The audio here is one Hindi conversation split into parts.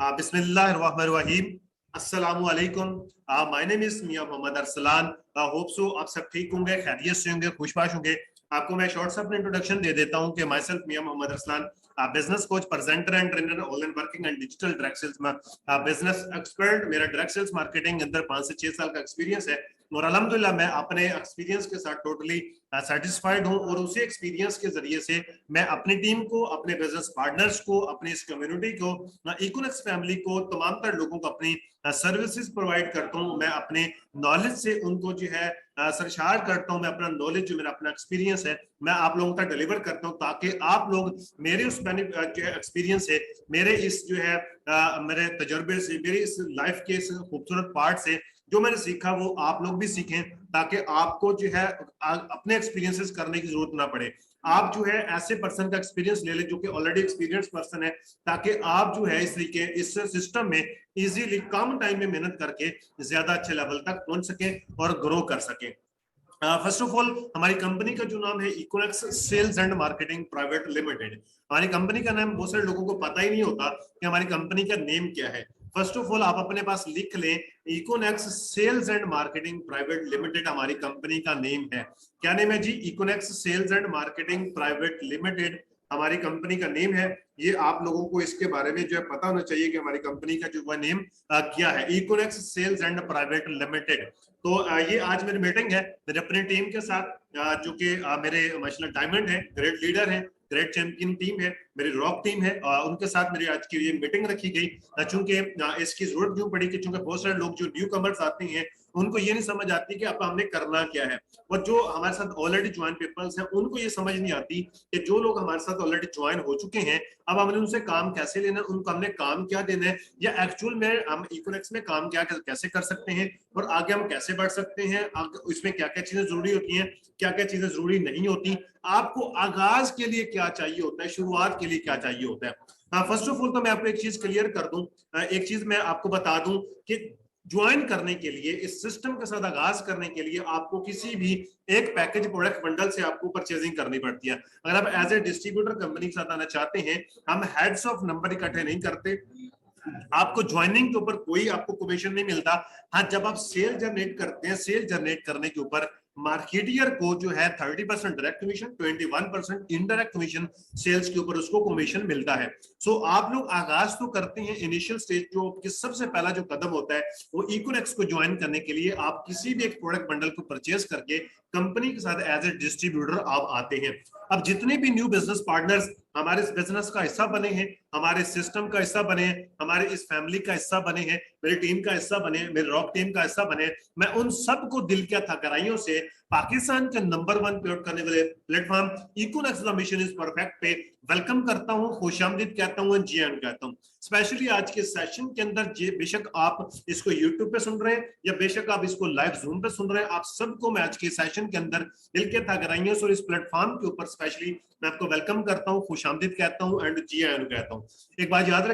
बिस्मिल्लाहिर्रहमानिर्रहीम। अस्सलामु अलैकुम। My name is Mian Mohammad Arsalan. Hope so आप सब ठीक होंगे, खैरियत से होंगे, खुशबाश होंगे। आपको मैं शॉर्ट सा अपना इंट्रोडक्शन दे देता हूं कि myself Mian Mohammad Arsalan, business coach, presenter and trainer, online working and digital direct sales में बिजनेस एक्सपर्ट। मेरा डायरेक्ट सेल्स मार्केटिंग के अंदर 5 से 6 साल का एक्सपीरियंस है और अल्हम्दुलिल्लाह मैं अपने एक्सपीरियंस के साथ टोटली सेटिस्फाइड हूं और उसी एक्सपीरियंस के जरिए से मैं अपनी टीम को, अपने बिजनेस पार्टनर्स को, अपनी इस कम्युनिटी को, इकोनेक्स फैमिली को, तमाम तर लोगों को अपनी सर्विसेज प्रोवाइड करता हूं। मैं अपने नॉलेज से उनको जो है सरशार करता हूं। मैं अपना नॉलेज, जो मेरा अपना एक्सपीरियंस है, मैं आप लोगों तक डिलीवर करता हूं ताकि आप लोग मेरे उस एक्सपीरियंस से, मेरे इस जो है मेरे तजुर्बे से, मेरी इस लाइफ के इस खूबसूरत पार्ट से जो मैंने सीखा वो आप लोग भी सीखें, ताकि आपको जो है अपने एक्सपीरियंसेस करने की जरूरत ना पड़े। आप जो है ऐसे पर्सन का एक्सपीरियंस ले लें जो कि ऑलरेडी एक्सपीरियंस पर्सन है, ताकि आप जो है इस सिस्टम में इजीली कम टाइम में मेहनत करके ज्यादा अच्छे लेवल तक पहुंच सके और ग्रो कर सके। फर्स्ट ऑफ ऑल, हमारी कंपनी का जो नाम है Econex sales and marketing private limited. हमारी कंपनी का नाम बहुत सारे लोगों को पता ही नहीं होता कि हमारी कंपनी का नेम क्या है। फर्स्ट ऑफ ऑल, आप अपने पास लिख लें, Econex sales and marketing private limited हमारी कंपनी का नेम है। क्या नेम है जी? Econex sales and marketing private limited हमारी कंपनी का नेम है। ये आप लोगों को इसके बारे में जो है पता होना चाहिए कि हमारी कंपनी का जो नेम क्या है, Econex sales and private limited. तो ये आज मेरी मीटिंग है मेरे अपनी टीम के साथ, जो कि मेरे माशाल्लाह डायमंड है, ग्रेट लीडर है, ग्रेट चैंपियन टीम है, मेरी रॉक टीम है। उनके साथ मेरी आज की ये मीटिंग रखी गई चूंकि इसकी जरूरत क्यों पड़ी कि चूंकि बहुत सारे लोग जो न्यू कमर्स आते हैं उनको ये नहीं समझ आती कि अब हमने करना क्या है, और जो हमारे साथ ऑलरेडी ज्वाइन पीपल्स हैं उनको ये समझ नहीं आती कि जो लोग हमारे साथ ऑलरेडी ज्वाइन हो चुके हैं अब हमने उनसे काम कैसे लेना है, उनको हमने काम क्या देना है, या एक्चुअल में हम इकोनेक्स में काम क्या कैसे कर सकते हैं और आगे हम कैसे बढ़ सकते हैं, इसमें क्या क्या चीजें जरूरी होती हैं, क्या क्या चीजें जरूरी नहीं होती, आपको आगाज के लिए क्या चाहिए होता है, शुरुआत के लिए क्या चाहिए होता है। फर्स्ट ऑफ ऑल तो मैं आपको एक चीज क्लियर कर दूं, एक चीज मैं आपको बता दूं कि ज्वाइन करने के लिए, इस सिस्टम के साथ आगाज करने के लिए आपको किसी भी एक पैकेज प्रोडक्ट बंडल से आपको परचेजिंग करनी पड़ती है। अगर आप एज ए डिस्ट्रीब्यूटर कंपनी के साथ आना चाहते हैं, हम हेड्स ऑफ नंबर इकट्ठे नहीं करते, आपको ज्वाइनिंग के ऊपर कोई आपको कमीशन नहीं मिलता। हाँ, जब आप सेल जनरेट करते हैं, सेल जनरेट करने के ऊपर मार्केटियर को जो है 30% direct commission, 21% indirect commission sales के ऊपर उसको कमीशन मिलता है। सो आप लोग आगाज तो करते हैं, इनिशियल स्टेज जो कि सबसे पहला जो कदम होता है वो इकोनेक्स को ज्वाइन करने के लिए आप किसी भी एक प्रोडक्ट बंडल को परचेज करके कंपनी के साथ एज ए डिस्ट्रीब्यूटर आप आते हैं। अब जितने भी न्यू बिजनेस पार्टनर्स हमारे इस बिजनेस का हिस्सा बने हैं, हमारे सिस्टम का हिस्सा बने हैं, हमारे इस फैमिली का हिस्सा बने हैं, मेरी टीम का हिस्सा बने, मेरी रॉक टीम का हिस्सा बने, मैं उन सबको दिल के थकराइयों से पाकिस्तान के नंबर 1 पेड करने वाले platform Econex the mission is perfect पे वेलकम करता हूं, खुशामदीद कहता हूं, जी आन कहता हूं। स्पेशली आज के सेशन के अंदर बेशक आप इसको यूट्यूब पे सुन रहे हैं या बेशक आप इसको लाइव जूम पे सुन रहे हैं, आप सबको मैं आज के सेशन के अंदर दिल के थकराइयों से और इस प्लेटफॉर्म के ऊपर स्पेशली मैं आपको वेलकम करता हूं, खुशामदीद कहता हूं एंड जी आन कहता हूं। एक बात याद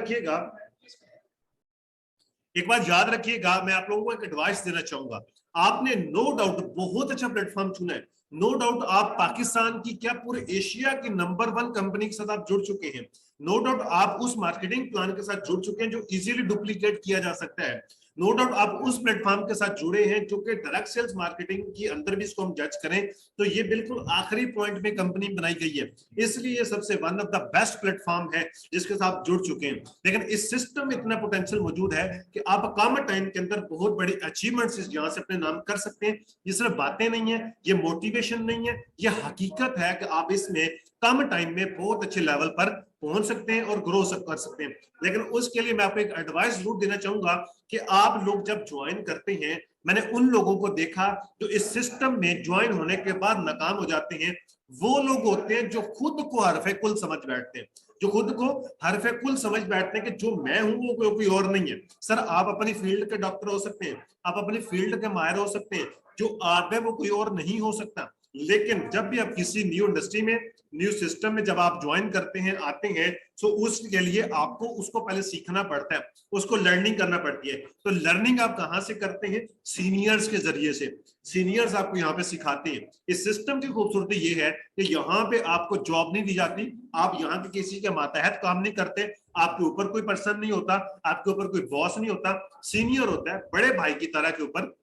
रखिएगा, मैं आप लोगों को एक एडवाइस देना चाहूंगा। आपने नो डाउट बहुत अच्छा प्लेटफॉर्म चुना है, नो डाउट आप पाकिस्तान की क्या पूरे एशिया की नंबर 1 कंपनी के साथ आप जुड़ चुके हैं, नो डाउट आप उस मार्केटिंग प्लान के साथ जुड़ चुके हैं जो इजीली डुप्लीकेट किया जा सकता है, नो डाउट आप उस प्लेटफॉर्म के साथ जुड़े हैं जो कि डायरेक्ट सेल्स मार्केटिंग के अंदर भी इसको हम जज करें तो ये बिल्कुल आखिरी पॉइंट में कंपनी बनाई गई है, इसलिए ये सबसे one of the best platform है जिसके साथ जुड़ चुके हैं। लेकिन इस सिस्टम में इतना पोटेंशियल मौजूद है कि आप कम टाइम के अंदर बहुत बड़ी अचीवमेंट्स यहां से अपने नाम कर सकते हैं। ये सिर्फ बातें नहीं है, ये मोटिवेशन नहीं है, ये हकीकत है कि आप इसमें कम टाइम में बहुत अच्छे लेवल पर पहुंच सकते हैं और ग्रो कर सकते हैं। लेकिन उसके लिए मैं आपको एक एडवाइस जरूर देना चाहूंगा कि आप लोग जब ज्वाइन करते हैं, मैंने उन लोगों को देखा जो इस सिस्टम में ज्वाइन होने के बाद नाकाम हो जाते हैं, वो लोग होते हैं जो खुद को हरफे कुल समझ बैठते हैं, जो खुद को हरफे कुल समझ बैठते हैं कि जो मैं हूं वो कोई और नहीं है। सर, आप अपनी फील्ड के डॉक्टर हो सकते हैं, आप अपनी फील्ड के माहिर हो सकते हैं, जो आप है वो कोई और नहीं हो सकता। लेकिन जब भी आप किसी न्यू इंडस्ट्री में, न्यू सिस्टम में जब आप ज्वाइन करते हैं, आते हैं, तो उसके लिए आपको उसको पहले सीखना पड़ता है, उसको लर्निंग करना पड़ती है। तो लर्निंग आप कहाँ से करते हैं? सीनियर्स के जरिए से। सीनियर्स आपको यहाँ पे सिखाते हैं। इस सिस्टम की खूबसूरती ये है कि यहाँ पे आपको जॉब नहीं दी जाती, आप यहाँ के किसी के मातहत काम नहीं करते, आपके ऊपर कोई पर्सन नहीं होता, आपके ऊपर कोई बॉस नहीं होता, सीनियर होता है बड़े भाई की तरह के ऊपर,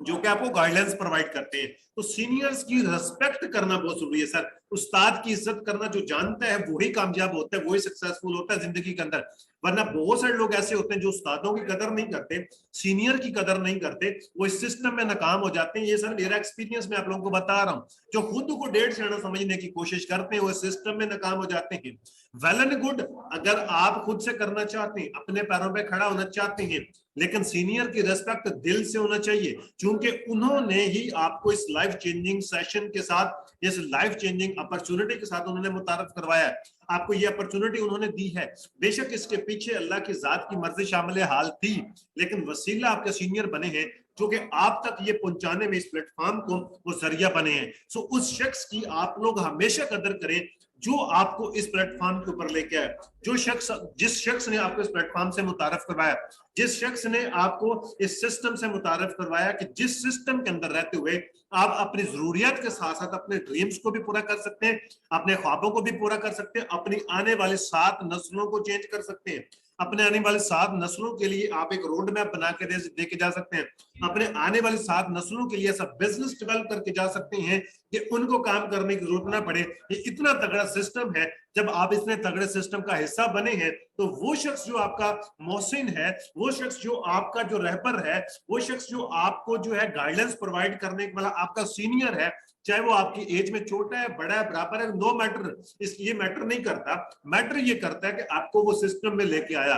जो कि आपको गाइडेंस प्रोवाइड करते हैं। तो सीनियर्स की रिस्पेक्ट करना बहुत जरूरी है सर। उस्ताद की इज्जत करना, जो जानता है वही कामयाब होता है, वही सक्सेसफुल होता है जिंदगी के अंदर। वरना बहुत सारे लोग ऐसे होते हैं जो उस्तादों की कदर नहीं करते, सीनियर की कदर नहीं करते, वो इस सिस्टम में नाकाम हो जाते हैं। ये सर मेरा एक्सपीरियंस मैं आप लोगों को बता रहा हूँ। जो खुद को डेढ़ सियाना समझने की कोशिश करते हैं वो इस सिस्टम में नाकाम हो जाते हैं। वेल एंड गुड, अगर आप खुद से करना चाहते हैं, अपने पैरों पे खड़ा होना चाहते हैं, लेकिन सीनियर की रिस्पेक्ट दिल से होना चाहिए, क्योंकि उन्होंने ही आपको इस लाइफ चेंजिंग सेशन के साथ, इस लाइफ चेंजिंग अपॉर्चुनिटी के साथ उन्होंने मुतारफ करवाया है। आपको ये अपॉर्चुनिटी उन्होंने दी है। बेशक इसके पीछे अल्लाह की जात की मर्जी शामिल हाल थी, लेकिन वसीला आपके सीनियर बने हैं, जो कि आप तक ये पहुंचाने में, इस प्लेटफॉर्म को वो जरिया बने हैं। सो उस शख्स की आप लोग हमेशा कदर करें जो आपको इस प्लेटफॉर्म के ऊपर लेके आया, जो शख्स, जिस शख्स ने आपको इस प्लेटफॉर्म से मुतारफ करवाया, जिस शख्स ने आपको इस सिस्टम से मुतारफ करवाया कि जिस सिस्टम के अंदर रहते हुए आप अपनी जरूरियात के साथ साथ अपने ड्रीम्स को भी पूरा कर सकते हैं, अपने ख्वाबों को भी पूरा कर सकते हैं, अपनी आने वाली 7 नस्लों को चेंज कर सकते हैं। अपने आने वाली 7 नस्लों के लिए आप एक रोड मैप बना के दे के जा सकते हैं। अपने आने वाली 7 नस्लों के लिए ऐसा बिजनेस डेवलप करके जा सकते हैं कि उनको काम करने की जरूरत ना पड़े। ये इतना तगड़ा सिस्टम है। जब आप इतने तगड़े सिस्टम का हिस्सा बने हैं, तो वो शख्स जो आपका मोहसिन है, वो शख्स जो आपका जो रहबर है, वो शख्स जो आपको जो है गाइडेंस प्रोवाइड करने वाला आपका सीनियर है, चाहे वो आपकी एज में छोटा है, बड़ा है, बराबर है, नो मैटर, इसलिए मैटर नहीं करता। मैटर ये करता है कि आपको वो सिस्टम में लेके आया।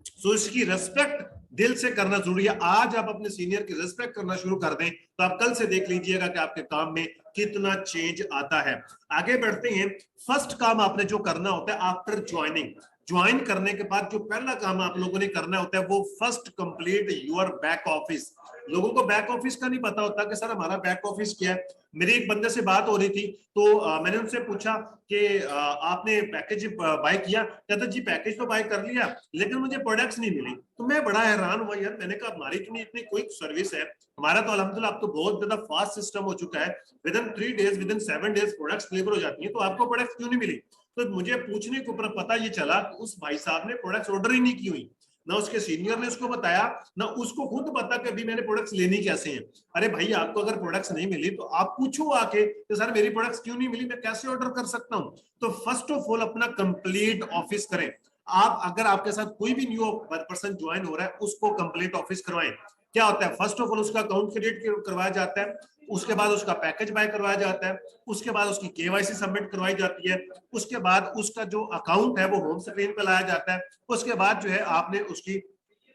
सो इसकी रेस्पेक्ट दिल से करना जरूरी है। आज आप अपने सीनियर की रेस्पेक्ट करना शुरू कर दें, तो आप कल से देख लीजिएगा कि आपके काम में कितना चेंज आता है। आगे बढ़ते हैं। फर्स्ट काम आपने जो करना होता है आफ्टर ज्वाइनिंग, ज्वाइन करने के बाद जो पहला काम आप लोगों ने करना होता है वो first complete your back office. लोगों को बैक ऑफिस का नहीं पता होता कि सर हमारा बैक ऑफिस क्या है। मेरी एक बंदे से बात हो रही थी, तो मैंने उनसे पूछा कि आपने पैकेज बाय किया? कहता जी पैकेज तो बाय कर लिया, लेकिन मुझे प्रोडक्ट्स नहीं मिली। तो मैं बड़ा हैरान हुआ यार, मैंने कहा हमारी इतनी इतनी क्विक सर्विस है, हमारा तो अल्हम्दुलिल्लाह अब तो बहुत ज्यादा फास्ट सिस्टम हो चुका है, with in 3 days, with in 7 days products deliver हो जाती है, तो आपको प्रोडक्ट्स क्यों नहीं मिली? तो मुझे पूछने के ऊपर पता ये चला कि उस भाई साहब ने प्रोडक्ट्स ऑर्डर ही नहीं की हुई, ना उसके सीनियर ने उसको बताया, ना उसको खुद पता कि अभी मैंने प्रोडक्ट्स लेनी कैसे हैं। अरे भाई, आपको अगर प्रोडक्ट्स नहीं मिली तो आप पूछो आके कि सर मेरी प्रोडक्ट्स क्यों नहीं मिली, मैं कैसे ऑर्डर कर सकता हूं। तो फर्स्ट ऑफ ऑल अपना कंप्लीट ऑफिस करें। आप अगर आपके साथ कोई भी न्यू पर्सन ज्वाइन हो रहा है, उसको कंप्लीट ऑफिस करवाएं। क्या होता है, फर्स्ट ऑफ ऑल उसका अकाउंट क्रिएट करवाया जाता है, उसके बाद उसका पैकेज बाय करवाया जाता है, उसके बाद उसकी केवाईसी सबमिट करवाई जाती है, उसके बाद उसका जो अकाउंट है वो होम स्क्रीन पे लाया जाता है, उसके बाद जो है आपने उसकी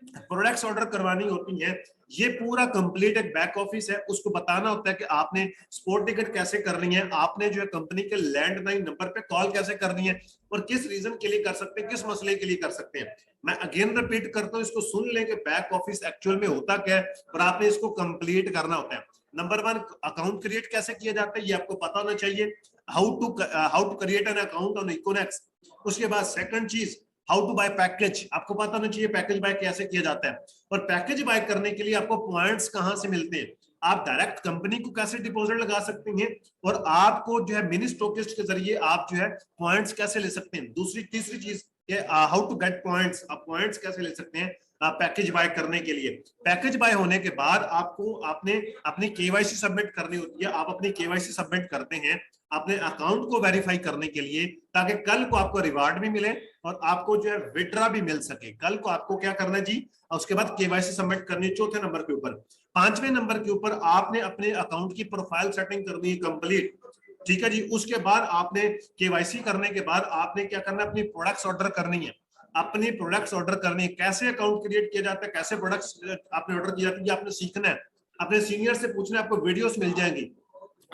प्रोडक्ट्स ऑर्डर करवानी होती है। ये पूरा कंप्लीट एक बैक ऑफिस है। उसको बताना होता है कि आपने स्पोर्ट टिकट कैसे करनी है, आपने जो है कंपनी के लैंडलाइन नंबर पे कॉल कैसे करनी है, और किस रीजन के लिए कर सकते हैं, किस मसले के लिए कर सकते हैं। मैं अगेन रिपीट करता हूं, इसको सुन लें कि बैक ऑफिस एक्चुअल में होता क्या है, और आपने इसको कंप्लीट करना होता है। नंबर 1, अकाउंट क्रिएट कैसे किया जाता है ये आपको पता होना चाहिए। How to create an account on Econex. उसके बाद सेकंड चीज, हाउ टू बाय पैकेज, आपको पता होना चाहिए पैकेज बाय कैसे किया जाता है। और पैकेज बाय करने के लिए आपको पॉइंट्स कहां से मिलते हैं, आप डायरेक्ट कंपनी को कैसे डिपॉजिट लगा सकते हैं, और आपको जो है मिनी स्टॉकिस्ट के जरिए आप जो है पॉइंट्स कैसे ले सकते हैं। तीसरी चीज, हाउ टू गेट पॉइंट्स, आप पॉइंट्स कैसे ले सकते हैं पैकेज बाय करने के लिए। पैकेज बाय होने के बाद आपने अपनी केवाईसी सबमिट करनी होती है। आप अपनी केवाईसी सबमिट करते हैं अपने अकाउंट को वेरीफाई करने के लिए, ताकि कल को आपको रिवार्ड भी मिले और आपको जो है विड्रा भी मिल सके। कल को आपको क्या करना है जी, उसके बाद केवाईसी सबमिट करनी है चौथे नंबर के ऊपर। पांचवें नंबर के ऊपर आपने अपने अकाउंट की प्रोफाइल सेटिंग करनी है कंप्लीट, ठीक है जी। उसके बाद आपने केवाईसी करने के बाद आपने क्या करना है, अपनी प्रोडक्ट्स ऑर्डर करनी है। अपनी प्रोडक्ट्स ऑर्डर करनी है। कैसे अकाउंट क्रिएट किया जाता है, कैसे प्रोडक्ट्स आपने ऑर्डर किया जाता है, आपने सीखना है। अपने सीनियर से पूछना है, आपको वीडियोस मिल जाएंगी।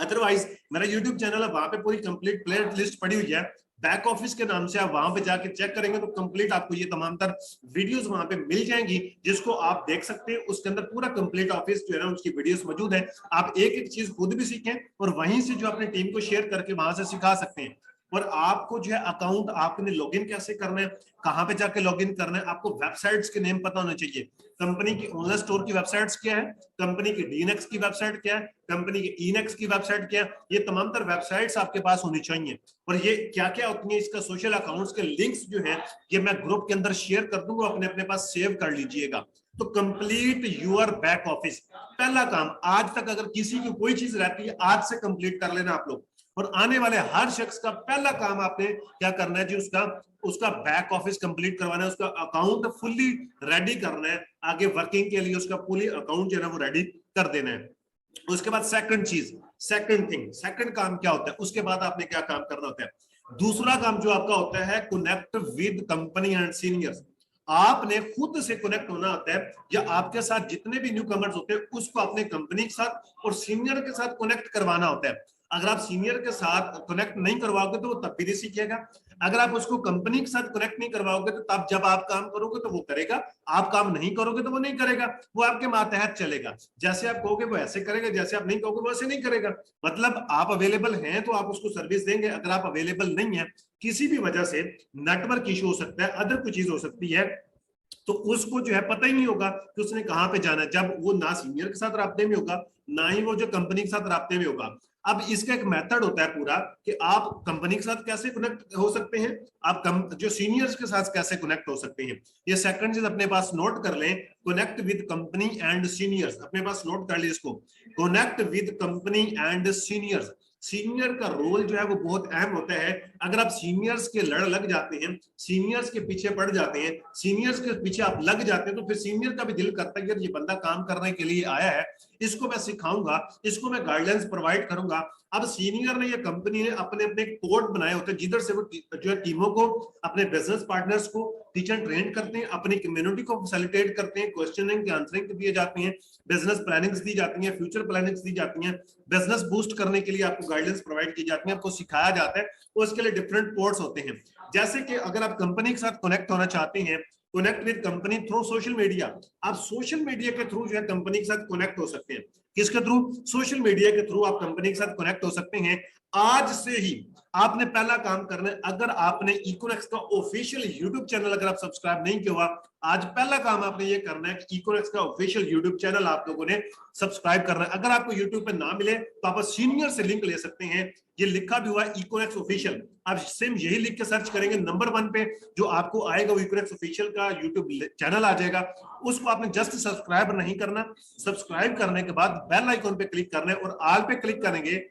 अदरवाइज मेरा यूट्यूब चैनल है, वहां पे पूरी कंप्लीट प्ले लिस्ट पड़ी हुई है, बैक ऑफिस के नाम से। आप वहां पे जाके चेक करेंगे तो कंप्लीट आपको ये तमाम तर वीडियोस वहां पे मिल जाएंगी, जिसको आप देख सकते हैं। उसके अंदर पूरा कंप्लीट ऑफिस जो है ना, उसकी वीडियोस मौजूद है। आप एक एक चीज खुद भी सीखें और वहीं से जो अपनी टीम को शेयर करके वहां से सिखा सकते हैं। और आपको जो है अकाउंट आपने लॉगिन कैसे करना है, कहां पे जाके लॉगिन करना है, आपको वेबसाइट्स के नेम पता होने चाहिए। कंपनी की ऑनलाइन स्टोर की वेबसाइट्स क्या है, कंपनी की डीएनएक्स की वेबसाइट क्या है, कंपनी की ईनेक्स की वेबसाइट क्या है, ये तमाम तर वेबसाइट्स आपके पास होनी चाहिए। और ये क्या क्या होती है, इसका सोशल अकाउंट्स के लिंक्स जो है ये मैं ग्रुप के अंदर शेयर कर दूंगा, अपने अपने पास सेव कर लीजिएगा। तो कंप्लीट यूर बैक ऑफिस, पहला काम आज तक अगर किसी की कोई चीज रहती है आज से कंप्लीट कर लेना आप लोग। और आने वाले हर शख्स का पहला काम आपने क्या करना है जी, उसका उसका बैक ऑफिस कंप्लीट करवाना है, उसका अकाउंट फुल्ली रेडी करना है, आगे वर्किंग के लिए उसका फुली अकाउंट जो है वो रेडी कर देना है। उसके बाद सेकंड चीज, सेकंड काम क्या होता है, उसके बाद आपने क्या काम करना होता है, दूसरा काम जो आपका होता है connect with company and seniors. आपने खुद से कनेक्ट होना होता है, या आपके साथ जितने भी न्यू कमर्स होते हैं उसको अपने कंपनी के साथ और सीनियर के साथ कनेक्ट करवाना होता है। अगर आप सीनियर के साथ कनेक्ट नहीं करवाओगे तो वो तब भी नहीं सीखेगा, अगर आप उसको कंपनी के साथ कनेक्ट नहीं करवाओगे तो तब जब आप काम करोगे तो वो करेगा, आप काम नहीं करोगे तो वो नहीं करेगा, वो आपके मातहत चलेगा। जैसे आप कहोगे वो ऐसे करेगा, जैसे आप नहीं कहोगे वो ऐसे नहीं करेगा। मतलब आप अवेलेबल हैं तो आप उसको सर्विस देंगे, अगर आप अवेलेबल नहीं है किसी भी वजह से, नेटवर्क इशू हो सकता है, अदर कोई चीज हो सकती है, तो उसको जो है पता ही नहीं होगा कि उसने कहां पे जाना है, जब वो ना सीनियर के साथ राब्ते में होगा ना ही वो जो कंपनी के साथ राब्ते में होगा। अब इसका एक मेथड होता है पूरा कि आप कंपनी के साथ कैसे कनेक्ट हो सकते हैं, आप जो सीनियर्स के साथ कैसे कनेक्ट हो सकते हैं। ये सेकंड चीज अपने पास नोट कर लें, connect with company and seniors, अपने पास नोट कर ले इसको, connect with company and seniors. Senior का रोल जो है वो बहुत अहम होता है। अगर आप सीनियर्स के लड़ लग जाते हैं, सीनियर्स के पीछे पड़ जाते हैं, सीनियर्स के पीछे आप लग जाते हैं, तो फिर सीनियर का भी दिल करता है कि ये बंदा काम करने के लिए आया है, इसको मैं सिखाऊंगा, इसको मैं गाइडलाइंस प्रोवाइड करूंगा। अब सीनियर ने या कंपनी ने अपने अपने कोड बनाए होते हैं जिधर से वो जो है टीमों को, अपने बिजनेस पार्टनर्स को टीचर ट्रेन करते हैं, अपनी कम्युनिटी को फैसिलिटेट करते हैं, क्वेश्चनिंग के आंसरिंग दिए जाते हैं, बिजनेस प्लानिंग्स दी जाती हैं, फ्यूचर प्लानिंग्स दी जाती हैं, बिजनेस बूस्ट करने के लिए आपको गाइडेंस प्रोवाइड की जाती है, आपको सिखाया जाता है, तो उसके लिए डिफरेंट पोर्ट्स होते हैं। जैसे कि अगर आप कंपनी के साथ कनेक्ट होना चाहते हैं, connect with company through social media, आप सोशल मीडिया के थ्रू जो है कंपनी के साथ कनेक्ट हो सकते हैं। किसके थ्रू? सोशल मीडिया के थ्रू आप कंपनी के साथ कनेक्ट हो सकते हैं। आज से ही आपने पहला काम करना है, अगर आपने इकोनेक्स का ऑफिशियल यूट्यूब चैनल अगर आप सब्सक्राइब नहीं किया हुआ, आज पहला काम आपने ये करना है कि इकोनेक्स का ऑफिशियल यूट्यूब चैनल आप लोगों ने सब्सक्राइब करना है। अगर आपको यूट्यूब पे ना मिले तो आप सीनियर से लिंक ले सकते हैं, ये लिखा भी हुआ है इकोनेक्स ऑफिशियल, आप सेम यही लिख के सर्च करेंगे, नंबर 1 पे जो आपको आएगा वो इकोनेक्स ऑफिशियल का यूट्यूब चैनल आ जाएगा। उसको आपने जस्ट सब्सक्राइब नहीं करना, सब्सक्राइब करने के बाद बेल आइकन पे क्लिक करना है और ऑल पे क्लिक करेंगे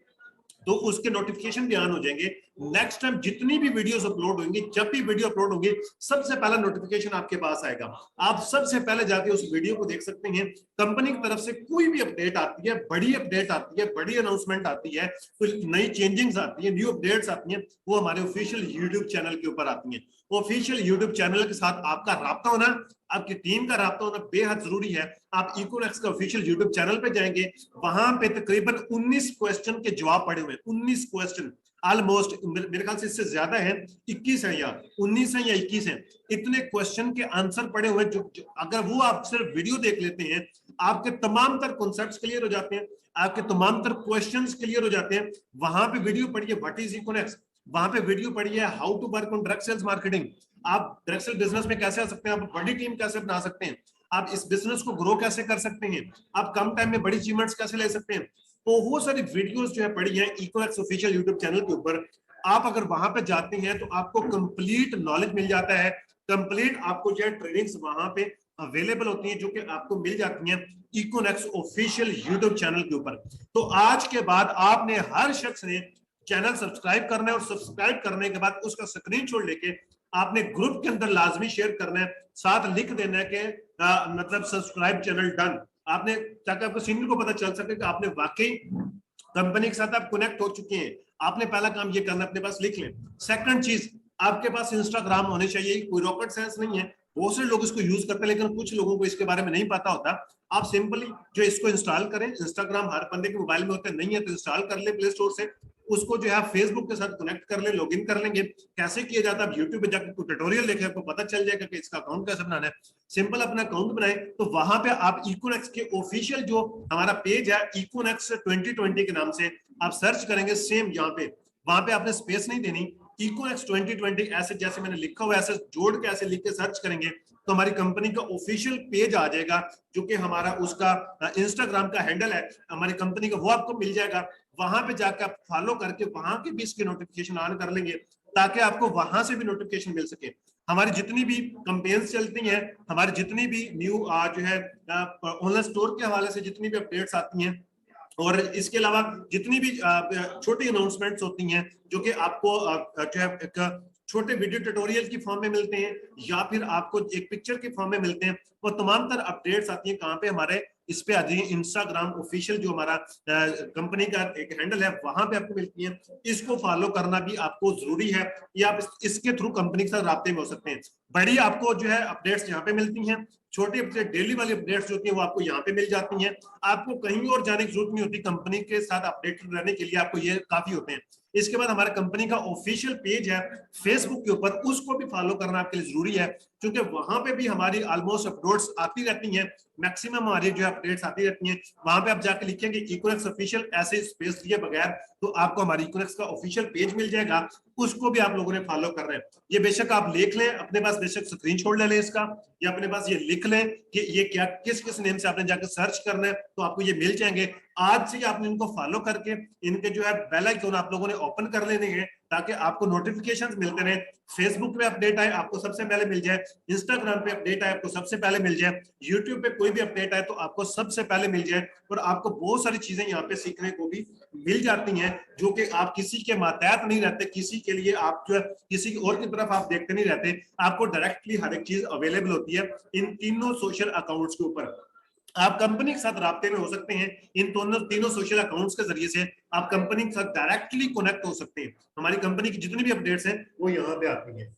तो उसके नोटिफिकेशन भी ऑन हो जाएंगे। नेक्स्ट टाइम जितनी भी वीडियोस अपलोड होंगी, जब भी वीडियो अपलोड होंगी, सबसे पहला नोटिफिकेशन आपके पास आएगा, आप सबसे पहले जाके उस वीडियो को देख सकते हैं। कंपनी की तरफ से कोई भी अपडेट आती है, बड़ी अपडेट आती है, बड़ी अनाउंसमेंट आती है, कोई नई चेंजिंग्स आती है, न्यू अपडेट्स आती हैं, वो हमारे ऑफिशियल यूट्यूब चैनल के ऊपर आती हैं। ऑफिशियल यूट्यूब चैनल के साथ आपका राब्ता होना, आपकी टीम का राब्ता होना बेहद जरूरी है। आप इकोनेक्स का ऑफिशियल यूट्यूब चैनल पे जाएंगे, वहां पे तकरीबन 19 क्वेश्चन के जवाब पड़े हुए हैं, 19 क्वेश्चन ऑलमोस्ट, मेरे ख्याल से इससे ज्यादा है, 21 है या 19 है या 21 है, इतने क्वेश्चन के आंसर पड़े हुए जो अगर वो आप सिर्फ वीडियो देख लेते हैं, आपके तमाम तर कॉन्सेप्ट्स क्लियर हो जाते हैं, आपके तमाम तर क्वेश्चंस क्लियर हो जाते हैं। वहां पे वीडियो पढ़िए व्हाट इज इकोनेक्स, वहां पे वीडियो पढ़िए how to work on direct sales marketing, आप डायरेक्ट सेल बिजनेस में कैसे आ सकते हैं, आप बड़ी टीम कैसे बना सकते हैं, आप इस बिजनेस को ग्रो कैसे कर सकते हैं, आप कम टाइम में बड़ी अचीवमेंट्स कैसे ले सकते हैं। तो वो सारी वीडियोस जो है पड़ी है इकोनेक्स ऑफिशियल यूट्यूब चैनल के ऊपर। आप अगर वहां पे जाते हैं तो आपको कंप्लीट नॉलेज मिल जाता है, कंप्लीट आपको जो है ट्रेनिंग्स वहां पे अवेलेबल होती हैं, जो कि आपको मिल जाती हैं इकोनेक्स ऑफिशियल यूट्यूब चैनल के ऊपर। तो आज के बाद आपने हर शख्स ने चैनल सब्सक्राइब करना है और सब्सक्राइब करने के बाद उसका स्क्रीनशॉट लेके आपने ग्रुप के अंदर लाजमी शेयर करना है, साथ लिख देना है कि मतलब सब्सक्राइब चैनल डन, आपने, ताकि आपको सीनियर को पता चल सके कि आपने वाकई कंपनी के साथ आप कनेक्ट हो चुके हैं। आपने पहला काम ये करना, अपने पास लिख लें। सेकंड चीज, आपके पास इंस्टाग्राम होने चाहिए, कोई रॉकेट साइंस नहीं है, बहुत से लोग इसको यूज करते हैं लेकिन कुछ लोगों को इसके बारे में नहीं पता होता। आप सिंपली जो इसको इंस्टॉल करें, इंस्टाग्राम हर बंदे के मोबाइल में होता है, नहीं है तो इंस्टॉल कर ले प्ले स्टोर से, उसको जो है फेसबुक के साथ कनेक्ट कर ले, लॉगिन कर लेंगे। कैसे किया जाता है, यूट्यूब पे जाकर कोई ट्यूटोरियल देखें, आपको पता चल जाएगा कि इसका अकाउंट कैसे बनाना है। सिंपल अपना अकाउंट बनाए तो वहां पे आप इकोनेक्स के ऑफिशियल जो हमारा पेज है इकोनेक्स 2020 के नाम से आप सर्च करेंगे, सेम यहाँ पे, वहां पे आपने स्पेस नहीं देनी, इकोनेक्स 2020 ऐसे जैसे मैंने लिखा हुआ ऐसे जोड़ के ऐसे लिख के सर्च करेंगे तो हमारी कंपनी का ऑफिशियल पेज आ जाएगा, जो कि हमारा उसका इंस्टाग्राम का हैंडल है हमारी कंपनी का, वो आपको मिल जाएगा। वहां पे जाकर आप फॉलो करके वहां के भी इसके नोटिफिकेशन ऑन कर लेंगे ताकि आपको वहां से भी नोटिफिकेशन मिल सके। हमारी जितनी भी कंपेन्स चलती हैं, हमारी जितनी भी न्यू जो है ऑनलाइन स्टोर के हवाले से जितनी भी अपडेट्स आती हैं, और इसके अलावा जितनी भी छोटी अनाउंसमेंट्स होती हैं जो कि आपको जो है एक छोटे वीडियो ट्यूटोरियल की फॉर्म में मिलते हैं या फिर आपको एक पिक्चर के फॉर्म में मिलते हैं, वो तमाम तरह अपडेट्स आती हैं कहाँ पे, हमारे इस पे आती है इंस्टाग्राम ऑफिशियल जो हमारा कंपनी का एक हैंडल है वहां पे आपको मिलती है। इसको फॉलो करना भी आपको जरूरी है, या आप इसके थ्रू कंपनी के साथ राब्ते में हो सकते हैं। बड़ी आपको जो है अपडेट्स यहाँ पे मिलती हैं, छोटी डेली वाली अपडेट्स जो होती हैं वो आपको यहाँ पे मिल जाती हैं। आपको कहीं और जाने की जरूरत नहीं होती, कंपनी के साथ अपडेटेड रहने के लिए आपको ये काफी होते हैं। इसके बाद हमारे कंपनी का ऑफिशियल पेज है फेसबुक के ऊपर, उसको भी फॉलो करना आपके लिए जरूरी है, क्योंकि वहां पे भी हमारी ऑलमोस्ट अपलोड्स आती रहती हैं, मैक्सिमम हमारी जो अपडेट्स आती रहती हैं। वहां पे आप जाके लिखेंगे इकोनेक्स ऑफिशियल ऐसे स्पेस दिए बगैर, तो आपको हमारी इकोनेक्स का ऑफिशियल पेज मिल जाएगा, उसको भी आप लोगों ने फॉलो करना है। ये बेशक आप लिख लें अपने पास, बेशक स्क्रीनशॉट ले लें इसका, या अपने पास ये लिख लें कि ये क्या किस किस नेम से आपने जाकर सर्च करना है, तो आपको ये मिल जाएंगे। आज से आपने इनको फॉलो करके इनके जो है बेल आइकन आप लोगों ने ओपन कर लेने हैं ताकि आपको नोटिफिकेशंस मिलते रहे। फेसबुक पे अपडेट आए आपको सबसे पहले मिल जाए, इंस्टाग्राम पे अपडेट आए आपको सबसे पहले मिल जाए, यूट्यूब पे कोई भी अपडेट आए तो आपको सबसे पहले मिल जाए। और आपको बहुत सारी चीजें यहाँ पे सीखने को भी मिल जाती हैं जो कि आप किसी के मातहत नहीं रहते, किसी के लिए आप जो है किसी और की तरफ आप देखते नहीं रहते, आपको डायरेक्टली हर एक चीज अवेलेबल होती है इन तीनों सोशल अकाउंट्स के ऊपर। आप कंपनी के साथ राब्ते में हो सकते हैं इन तीनों सोशल अकाउंट्स के जरिए से, आप कंपनी के साथ डायरेक्टली कनेक्ट हो सकते हैं। हमारी कंपनी की जितनी भी अपडेट्स हैं वो यहाँ पे आती हैं।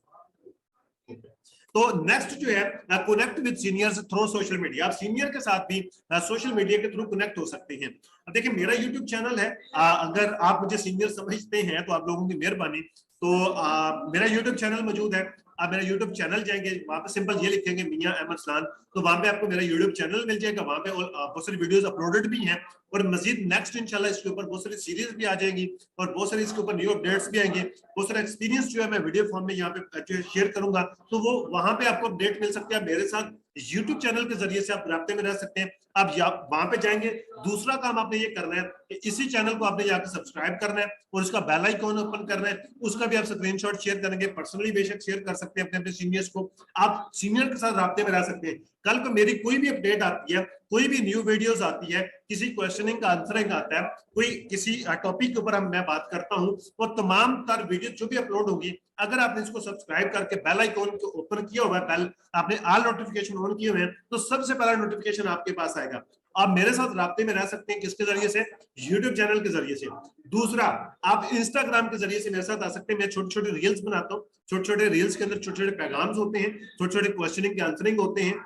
तो नेक्स्ट जो है connect with seniors through social media, आप सीनियर के साथ भी सोशल मीडिया के थ्रू कनेक्ट हो सकते हैं। देखिए मेरा यूट्यूब चैनल है, अगर आप मुझे सीनियर समझते हैं तो आप लोगों की मेहरबानी, तो मेरा यूट्यूब चैनल मौजूद है। आप मेरा यूट्यूब चैनल जाएंगे, वहां पे सिंपल ये लिखेंगे मियां अहमद सलान, तो वहां पे आपको मेरा यूट्यूब चैनल मिल जाएगा। वहां पे बहुत सारी वीडियोस अपलोडेड भी हैं, और मजीद नेक्स्ट इंशाल्लाह इसके ऊपर बहुत सारी सीरीज भी आ जाएंगी और बहुत सारी इसके ऊपर न्यू अपडेट्स भी आएंगे। बहुत सारा एक्सपीरियंस जो है मैं वीडियो फॉर्म में यहाँ पे जो शेयर करूंगा, तो वो वहां पे आपको अपडेट मिल सकते हैं। मेरे साथ यूट्यूब चैनल के जरिए से आप राब्ते में रह सकते हैं। आप वहां पे जाएंगे, दूसरा काम आपने ये करना है कि इसी चैनल को आपने जाकर सब्सक्राइब करना है और उसका बेल आइकन ओपन करना है, उसका भी आप स्क्रीनशॉट शेयर करेंगे, पर्सनली बेशक शेयर कर सकते हैं अपने अपने सीनियर्स को। आप सीनियर के साथ राब्ते में रह सकते हैं। कल को मेरी कोई भी अपडेट आती है, कोई भी न्यू वीडियोस आती है, किसी क्वेश्चनिंग का आंसरिंग आता है, कोई किसी टॉपिक के ऊपर मैं बात करता हूं, वो तमाम तर वीडियो जो भी अपलोड होगी, अगर आपने इसको सब्सक्राइब करके बेल आइकन को ओपन किया हुआ है, बेल आपने ऑल नोटिफिकेशन ऑन किए हुए हैं, तो सबसे पहला नोटिफिकेशन आपके पास आएगा। आप मेरे साथ राब्ते में रह सकते हैं किसके जरिए से, यूट्यूब चैनल के जरिए से। दूसरा, आप इंस्टाग्राम के जरिए से मेरे साथ आ सकते हैं। मैं छोटे छोटे रील्स बनाता हूँ, छोटे छोटे रील्स के अंदर छोटे छोटे पैगाम्स होते हैं, छोटे छोटे क्वेश्चनिंग के आंसरिंग होते हैं,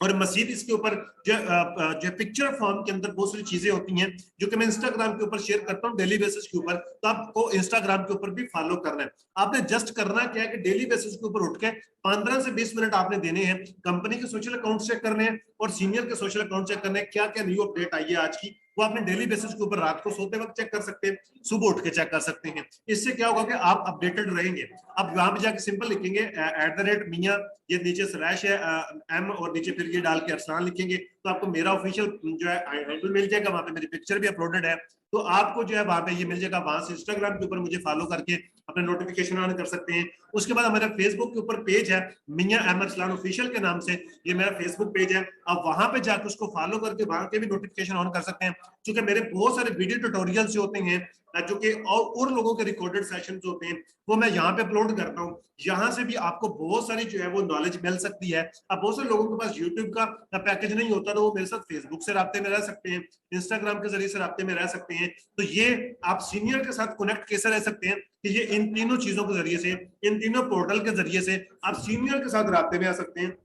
और मजीद इसके ऊपर जो पिक्चर फॉर्म के अंदर बहुत सारी चीजें होती हैं जो कि मैं इंस्टाग्राम के ऊपर शेयर करता हूं डेली बेसिस के ऊपर। तो आपको इंस्टाग्राम के ऊपर भी फॉलो करना है। आपने जस्ट करना क्या है कि डेली बेसिस के ऊपर उठ के 15 से 20 मिनट आपने देने हैं, कंपनी के सोशल अकाउंट चेक करने हैं और सीनियर के सोशल अकाउंट चेक करने हैं, क्या क्या न्यू अपडेट आई है आज की, वो आपने डेली बेसिस के ऊपर रात को सोते वक्त चेक कर सकते हैं, सुबह उठ के चेक कर सकते हैं। इससे क्या होगा कि आप अपडेटेड रहेंगे। आप वहां पे जाके सिंपल लिखेंगे @मियां, ये नीचे स्लैश है एम और नीचे फिर ये डाल के अरसलान लिखेंगे, तो आपको मेरा ऑफिशियल जो है हैंडल मिल जाएगा। वहां पे मेरी पिक्चर भी अपलोडेड है, तो आपको जो है वहां पे ये मिल जाएगा। वहां से इंस्टाग्राम के ऊपर मुझे फॉलो करके अपने नोटिफिकेशन ऑन कर सकते हैं। उसके बाद हमारा फेसबुक के ऊपर पेज है मियां अहमद सलान ऑफिशियल के नाम से, ये मेरा फेसबुक पेज है। आप वहां पे जाकर उसको फॉलो करके वहां के भी नोटिफिकेशन ऑन कर सकते हैं, क्योंकि मेरे बहुत सारे वीडियो ट्यूटोरियल्स जो होते हैं जो कि और लोगों के रिकॉर्डेड सेशंस होते हैं, वो मैं यहाँ पे अपलोड करता हूँ। यहाँ से भी आपको बहुत सारी जो है वो नॉलेज मिल सकती है। अब बहुत सारे लोगों के पास यूट्यूब का पैकेज नहीं होता, तो वो मेरे साथ फेसबुक से राब्ते में रह सकते हैं, इंस्टाग्राम के जरिए से राब्ते में रह सकते हैं। तो ये आप सीनियर के साथ कनेक्ट कैसे रह सकते हैं कि ये इन तीनों चीजों के जरिए से, इन तीनों पोर्टल के जरिए से आप सीनियर के साथ राब्ते में आ सकते हैं,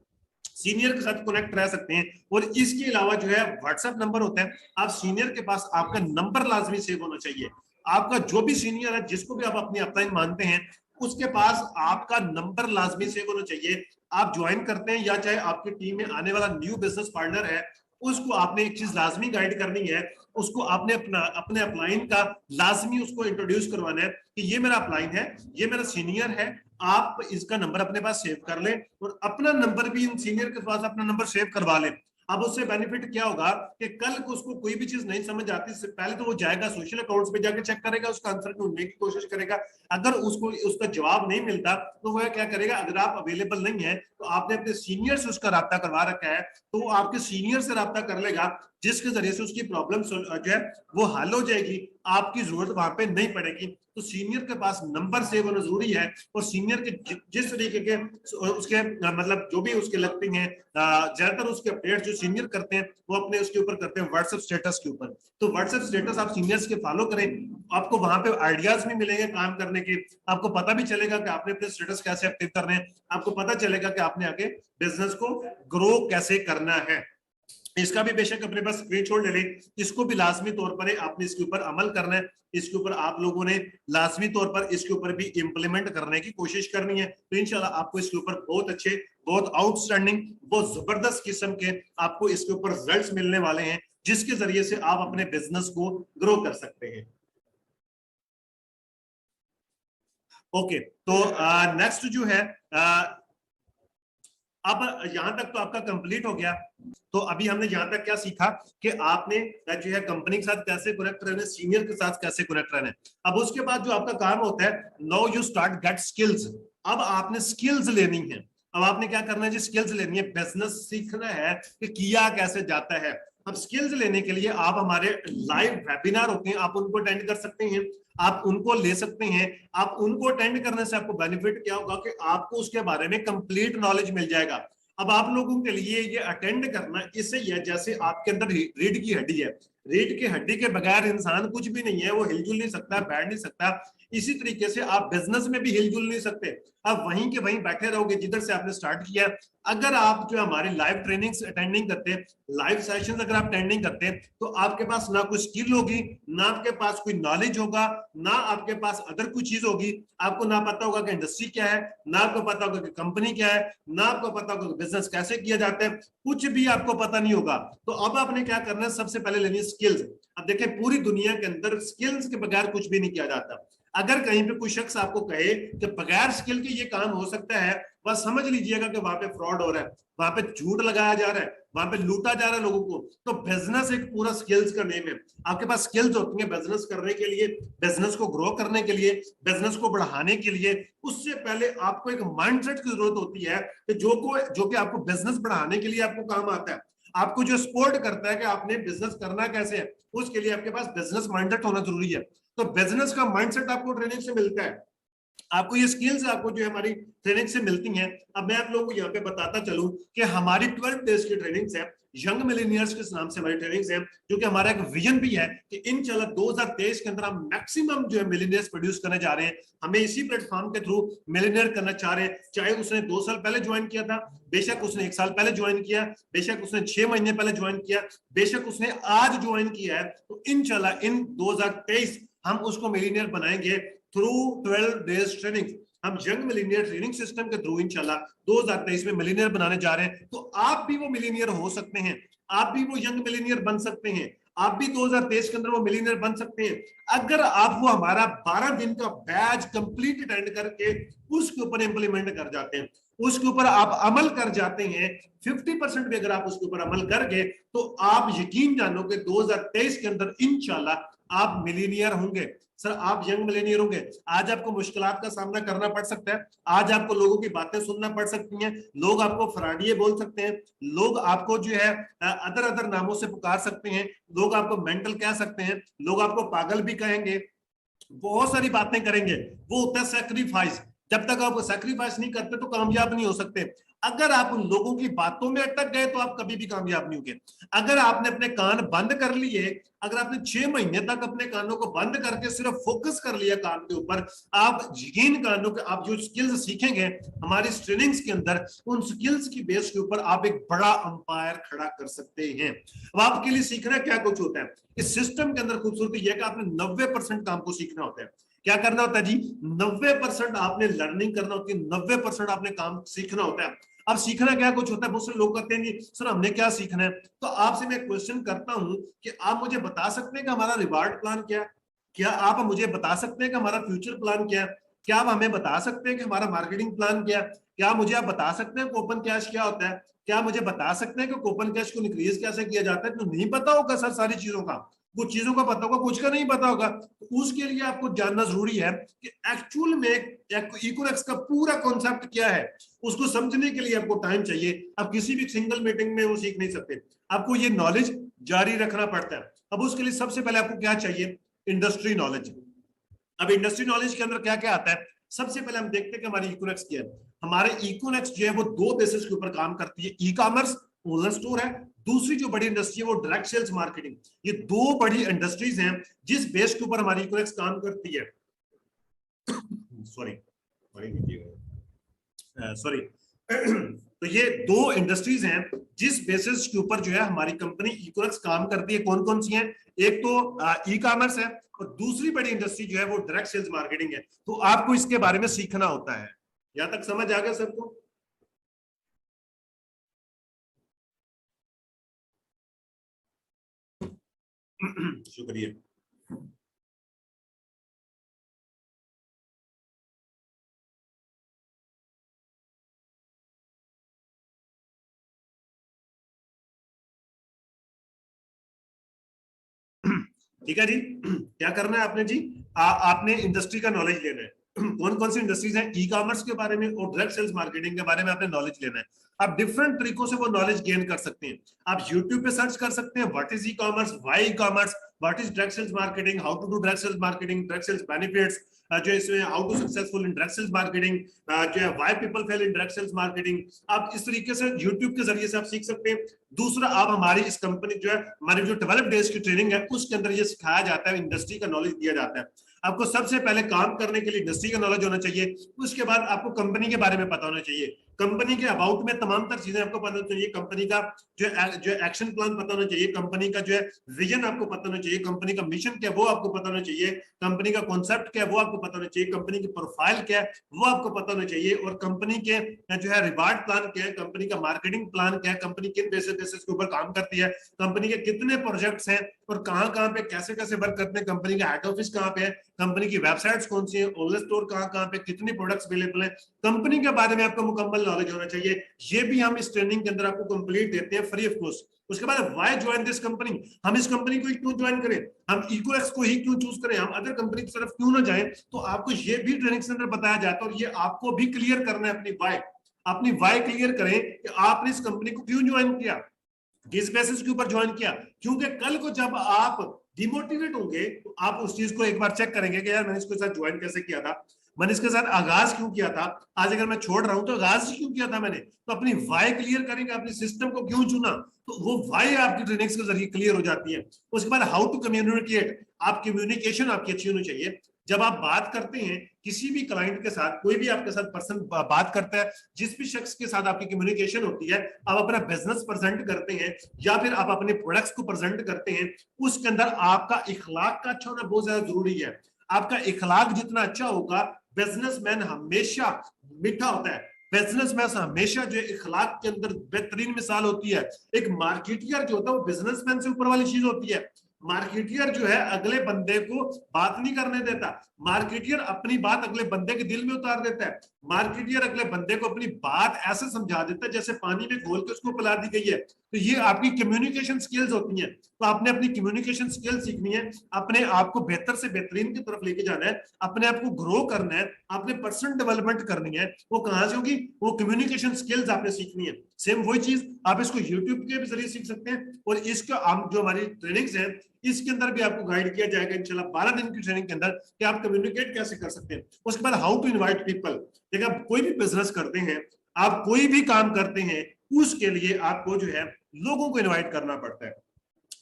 सीनियर के साथ कनेक्ट रह सकते हैं। और इसके अलावा जो है व्हाट्सएप नंबर होता है, आप सीनियर के पास आपका नंबर लाजमी सेव होना चाहिए। आपका जो भी सीनियर है, जिसको भी आप अपनी अपलाइन मानते हैं, उसके पास आपका नंबर लाजमी सेव होना चाहिए। आप ज्वाइन करते हैं या चाहे आपकी टीम में आने वाला न्यू बिजनेस पार्टनर है, उसको आपने एक चीज लाजमी गाइड करनी है, उसको आपने अपने अपलाइन का लाजमी उसको इंट्रोड्यूस करवाना है कि ये मेरा अपलाइन है, ये मेरा सीनियर है, आप इसका नंबर अपने पास सेव कर लें और अपना नंबर भी इन सीनियर के पास अपना नंबर सेव करवा लें। अब उससे बेनिफिट क्या होगा कि कल को उसको कोई भी चीज नहीं समझ आती, इससे पहले तो वो जाएगा सोशल अकाउंट्स पे जाकर चेक करेगा, उसका आंसर ढूंढने की कोशिश करेगा। अगर उसको उसका जवाब नहीं मिलता तो वह क्या करेगा, अगर आप अवेलेबल नहीं है तो आपने अपने सीनियर से उसका राब्ता करवा रखा है, तो वो आपके सीनियर से राब्ता कर लेगा, जिसके जरिए से उसकी प्रॉब्लम जो है वो हल हो जाएगी, आपकी जरूरत वहां पे नहीं पड़ेगी। तो सीनियर के पास नंबर सेव होना जरूरी है, और सीनियर के जिस तरीके के उसके मतलब जो भी उसके लगते हैं, ज्यादातर उसके अपडेट जो सीनियर करते हैं वो अपने उसके ऊपर करते हैं व्हाट्सएप स्टेटस के ऊपर। तो व्हाट्सएप स्टेटस आप सीनियर्स के फॉलो करें, आपको वहां पे आइडियाज भी मिलेंगे काम करने के, आपको पता भी चलेगा कि आपने अपने स्टेटस कैसे एक्टिव करने हैं, आपको पता चलेगा कि आपने आगे बिजनेस को ग्रो कैसे करना है। इसका भी बेशक अपने पास स्क्रीनशॉट ले लें, इसको भी लाजमी तौर पर आपने इसके ऊपर अमल करना है, इसके ऊपर आप लोगों ने लाजमी तौर पर इसके ऊपर भी इंप्लीमेंट करने की कोशिश करनी है। तो इंशाल्लाह आपको इसके ऊपर बहुत अच्छे, बहुत आउटस्टैंडिंग, बहुत जबरदस्त किस्म के आपको इसके ऊपर रिजल्ट्स मिलने वाले हैं, जिसके जरिए से आप अपने बिजनेस को ग्रो कर सकते हैं। ओके, तो नेक्स्ट जो है अब यहां तक तो आपका कंप्लीट हो गया। तो अभी हमने यहां तक क्या सीखा कि आपने जो है कंपनी के साथ कैसे कनेक्ट रहना है, सीनियर के साथ कैसे कनेक्ट रहना है। अब उसके बाद जो आपका काम होता है, now you start get skills. अब आपने स्किल्स लेनी है। अब आपने क्या करना है जी, स्किल्स लेनी है, बिजनेस सीखना है कि किया कैसे जाता है। अब स्किल्स लेने के लिए आप हमारे लाइव वेबिनार होते हैं, आप उनको अटेंड कर सकते हैं, आप उनको ले सकते हैं। आप उनको अटेंड करने से आपको बेनिफिट क्या होगा कि आपको उसके बारे में कंप्लीट नॉलेज मिल जाएगा। अब आप लोगों के लिए ये अटेंड करना इससे यह जैसे आपके अंदर रीढ़ की हड्डी है, रीढ़ की हड्डी के बगैर इंसान कुछ भी नहीं है, वो हिलजुल नहीं सकता, बैठ नहीं सकता। इसी तरीके से आप बिजनेस में भी हिलजुल नहीं सकते, आप वहीं के वहीं बैठे रहोगे जिधर से आपने स्टार्ट किया। अगर आप जो हमारे लाइव ट्रेनिंग्स अटेंडिंग करते हैं, लाइव सेशंस अगर आप अटेंडिंग करते हैं, तो आपके पास ना कोई स्किल होगी, ना आपके पास कोई नॉलेज होगा, ना आपके पास अदर कोई चीज होगी। आपको ना पता होगा कि इंडस्ट्री क्या है, ना आपको पता होगा कि कंपनी क्या है, ना आपको पता होगा कि बिजनेस कैसे किया जाता है, कुछ भी आपको पता नहीं होगा। तो अब आपने क्या करना है, सबसे पहले लेनी है स्किल्स। अब देखें, पूरी दुनिया के अंदर स्किल्स के बगैर कुछ भी नहीं किया जाता। अगर कहीं पे कोई शख्स आपको कहे कि बगैर स्किल के ये काम हो सकता है, बस समझ लीजिएगा कि वहां पे फ्रॉड हो रहा है, वहां पे झूठ लगाया जा रहा है, वहां पे लूटा जा रहा है लोगों को। तो बिजनेस एक पूरा स्किल्स का नेम है। आपके पास स्किल्स होती हैं बिजनेस करने के लिए, बिजनेस को ग्रो करने के लिए, बिजनेस को बढ़ाने के लिए। उससे पहले आपको एक माइंडसेट की जरूरत होती है कि जो कि आपको बिजनेस बढ़ाने के लिए आपको काम आता है, आपको जो सपोर्ट करता है कि आपने बिजनेस करना कैसे है, उसके लिए आपके पास बिजनेस माइंडसेट होना जरूरी है। तो बिजनेस का माइंडसेट आपको ट्रेनिंग से मिलता है, आपको ये स्किल्स आपको जो हमारी ट्रेनिंग से मिलती हैं। अब मैं आप लोगों को यहाँ पे बताता चलूं कि हमारी 12 डेज की ट्रेनिंग्स है, यंग मिलेनियर्स के नाम से हमारी ट्रेनिंग्स है, जो कि हमारा एक विजन भी है कि इंशाल्लाह 2023 के अंदर हम मैक्सिमम जो है मिलेनियर्स प्रोड्यूस करने जा रहे हैं। हमें इसी प्लेटफॉर्म के थ्रू मिलेनियर करना चाह रहे हैं, चाहे उसने 2 साल पहले ज्वाइन किया था, बेशक उसने 1 साल पहले ज्वाइन किया, बेशक उसने 6 महीने पहले ज्वाइन किया, बेशक उसने आज ज्वाइन किया है। तो इंशाल्लाह इन 2023 हम उसको मिलेनियर बनाएंगे थ्रू 12 डेज ट्रेनिंग। हम यंग मिलीनियर ट्रेनिंग सिस्टम के थ्रू इंशाल्लाह 2023 में मिलीनियर बनाने जा रहे हैं। तो आप भी वो मिलीनियर हो सकते हैं, आप भी वो यंग मिलीनियर बन सकते हैं, आप भी 2023 के अंदर वो मिलीनियर बन सकते हैं, अगर आप वो हमारा 12 दिन का बैच कंप्लीट अटेंड करके उसके ऊपर इंप्लीमेंट कर जाते हैं, उसके ऊपर आप अमल कर जाते हैं। 50% भी अगर आप उसके ऊपर अमल कर गए तो आप यकीन जानो कि 2023 के अंदर इंशाल्लाह आप मिलीनियर होंगे। सर आप यंग मिलेनियर होंगे, आज आपको मुश्किलात का सामना करना पड़ सकता है, आज आपको लोगों की बातें सुनना पड़ सकती हैं, लोग आपको फराडिये बोल सकते हैं, लोग आपको जो है अदर अदर नामों से पुकार सकते हैं, लोग आपको मेंटल कह सकते हैं, लोग आपको पागल भी कहेंगे, बहुत सारी बातें करेंगे। वो होता है सैक्रिफाइस। जब तक आप सैक्रिफाइस नहीं करते तो कामयाब नहीं हो सकते। अगर आप उन लोगों की बातों में अटक गए तो आप कभी भी कामयाब नहीं होंगे। अगर आपने अपने कान बंद कर लिए, अगर आपने 6 महीने तक अपने कानों को बंद करके सिर्फ फोकस कर लिया काम के ऊपर, आप यकीन कानों के आप जो स्किल्स सीखेंगे हमारी ट्रेनिंग्स के अंदर, उन स्किल्स की बेस के ऊपर आप एक बड़ा अंपायर खड़ा कर सकते हैं। अब आपके लिए सीखना क्या कुछ होता है, इस सिस्टम के अंदर खूबसूरती यह कि आपने 90% काम को सीखना होता है। क्या करना होता है जी, 90% आपने लर्निंग करना होती है, 90% आपने काम सीखना होता है। अब सीखना क्या कुछ होता है, बहुत से लोग कहते हैं सर हमने क्या सीखना है। तो आपसे मैं क्वेश्चन करता हूं कि आप मुझे बता सकते हैं कि हमारा रिवार्ड प्लान क्या है, क्या आप मुझे बता सकते हैं कि हमारा फ्यूचर प्लान क्या है, क्या आप हमें बता सकते हैं कि हमारा मार्केटिंग प्लान क्या है, क्या मुझे आप बता सकते हैं ओपन कैश क्या होता है, क्या मुझे बता सकते हैं कि ओपन कैश को इंक्रीज कैसे किया जाता है। तो नहीं पता होगा सर सारी चीजों का, कुछ चीजों का पता होगा, कुछ का नहीं पता होगा। तो उसके लिए आपको जानना जरूरी है कि एक्चुअल में इकोनॉमिक्स का पूरा कॉन्सेप्ट क्या है। उसको समझने के लिए आपको टाइम चाहिए, आप किसी भी सिंगल मीटिंग में वो सीख नहीं सकते, आपको ये नॉलेज जारी रखना पड़ता है। अब उसके लिए सबसे पहले आपको क्या चाहिए, इंडस्ट्री नॉलेज। अब इंडस्ट्री नॉलेज के अंदर क्या क्या आता है, सबसे पहले हम देखते हैं कि हमारी इकोनॉमिक्स क्या है। हमारे इकोनॉमिक्स जो है वो दो बेसिस के ऊपर काम करती है, ई कॉमर्स ऑनलाइन स्टोर है, दूसरी जो बड़ी इंडस्ट्री है वो डायरेक्ट सेल्स मार्केटिंग। ये दो बड़ी इंडस्ट्रीज हैं जिस बेस के ऊपर हमारी इकोनॉमिक्स काम करती है। सॉरी सॉरी तो ये दो इंडस्ट्रीज हैं जिस बेसिस के ऊपर जो है हमारी कंपनी इकोनॉमिक्स काम करती है। कौन कौन सी हैं, एक तो ई कॉमर्स है और दूसरी बड़ी इंडस्ट्री जो है वो डायरेक्ट सेल्स मार्केटिंग है। तो आपको इसके बारे में सीखना होता है। यहां तक समझ आ गया सबको? शुक्रिया। ठीक है जी, क्या करना है आपने जी, आपने इंडस्ट्री का नॉलेज लेना है। कौन कौन सी इंडस्ट्रीज हैं, ई कॉमर्स के बारे में और डायरेक्ट सेल्स मार्केटिंग के बारे में आपने नॉलेज लेना है। आप डिफरेंट तरीकों से वो नॉलेज गेन कर सकते हैं। आप यूट्यूब पे सर्च कर सकते हैं what is e commerce, why e commerce, what is direct sales marketing, how to do direct sales marketing, direct sales benefits, जो इसमें how to successful in direct sales marketing, जो है why people fail in direct sales marketing. आप इस तरीके से यूट्यूब के जरिए से आप सीख सकते हैं। दूसरा, आप हमारी इस कंपनी जो है हमारी जो 12 डेज की ट्रेनिंग है उसके अंदर ये सिखाया जाता है, इंडस्ट्री का नॉलेज दिया जाता है। आपको सबसे पहले काम करने के लिए इंडस्ट्री का नॉलेज होना चाहिए, उसके बाद आपको कंपनी के बारे में पता होना चाहिए, कंपनी के अबाउट में तमाम तर चीजें आपको पता होना चाहिए, कंपनी का जो एक्शन प्लान पता होना चाहिए, कंपनी का जो है विजन आपको पता होना चाहिए, कंपनी का मिशन क्या है वो आपको पता होना चाहिए, कंपनी का कॉन्सेप्ट क्या है वो आपको पता होना चाहिए, कंपनी की प्रोफाइल क्या है वो आपको पता होना चाहिए, और कंपनी के जो है रिवार्ड प्लान क्या है, कंपनी का मार्केटिंग प्लान क्या है, कंपनी किन बेसिस के ऊपर काम करती है, कंपनी के कितने प्रोजेक्ट्स हैं और कहां कहां पे कैसे कैसे वर्क करते हैं, कंपनी का हेड ऑफिस कहां पे है, कंपनी की वेबसाइट्स कौन सी है, ऑनलाइन स्टोर कहां कहां पे, कितने प्रोडक्ट्स अवेलेबल है, कंपनी के बारे में आपको मुकम्मल नॉलेज होना चाहिए। ये भी हम इस ट्रेनिंग के अंदर आपको कंप्लीट देते हैं फ्री ऑफ कॉस्ट। उसके बाद व्हाई ज्वाइन दिस कंपनी, हम इस कंपनी को क्यों ज्वाइन करें, हम इकोएक्स को ही क्यों चूज करें, हम अदर कंपनी की तरफ क्यों ना जाएं। तो आपको ये भी ट्रेनिंग के अंदर बताया जाता है, और ये आपको भी क्लियर करना है अपनी वाई क्लियर करें कि आपने इस कंपनी को क्यों ज्वाइन किया, किस बेसिस के ऊपर ज्वाइन किया। क्योंकि कल को जब आप डिमोटिवेट होंगे तो आप उस चीज को एक बार चेक करेंगे कि यार मैंने इसके साथ ज्वाइन कैसे किया था, मैंने इसके साथ आगाज क्यों किया था, आज अगर मैं छोड़ रहा हूं तो आगाज क्यों किया था मैंने। तो अपनी वाई क्लियर करेंगे, अपने सिस्टम को क्यों चुना, तो वो वाई आपकी ट्रेनिंग्स के जरिए क्लियर हो जाती है। उसके बाद हाउ टू कम्युनिकेट, आप कम्युनिकेशन आपकी अच्छी होनी चाहिए। जब आप बात करते हैं किसी भी क्लाइंट के साथ, कोई भी आपके साथ पर्सन बात करता है, जिस भी शख्स के साथ आपकी कम्युनिकेशन होती है, आप अपना बिजनेस प्रेजेंट करते हैं या फिर आप अपने प्रोडक्ट्स को प्रेजेंट करते हैं, उसके अंदर आपका इखलाक का अच्छा होना बहुत ज्यादा जरूरी है। आपका इखलाक जितना अच्छा होगा, बिजनेसमैन हमेशा मीठा होता है, बिजनेसमैन हमेशा जो इखलाक के अंदर बेहतरीन मिसाल होती है। एक मार्केटियर जो होता है वो बिजनेसमैन से ऊपर वाली चीज होती है। मार्केटियर जो है अगले बंदे को बात नहीं करने देता, मार्केटियर अपनी बात अगले बंदे के दिल में उतार देता है, मार्केटियर अगले बंदे को अपनी बात ऐसे समझा देता है जैसे पानी में घोल के उसको पिला दी गई है। तो ये आपकी कम्युनिकेशन स्किल्स होती हैं। तो आपने अपनी कम्युनिकेशन स्किल सीखनी है, अपने आप को बेहतर से बेहतरीन की तरफ लेके जाना है, अपने आप को ग्रो करना है, आपने पर्सनल डेवलपमेंट करनी है। वो कहां से होगी, वो कम्युनिकेशन स्किल्स आपने सीखनी है। सेम वही चीज आप इसको यूट्यूब के भी जरिए सीख सकते हैं, और इसका जो हमारी ट्रेनिंग्स है इसके अंदर भी आपको गाइड किया जाएगा इंशाल्लाह 12 दिन की ट्रेनिंग के अंदर कि आप कम्युनिकेट कैसे कर सकते हैं। उसके बाद हाउ टू इनवाइट पीपल, देखिए आप कोई भी बिजनेस करते हैं, आप कोई भी काम करते हैं, उसके लिए आपको जो है लोगों को इनवाइट करना पड़ता है।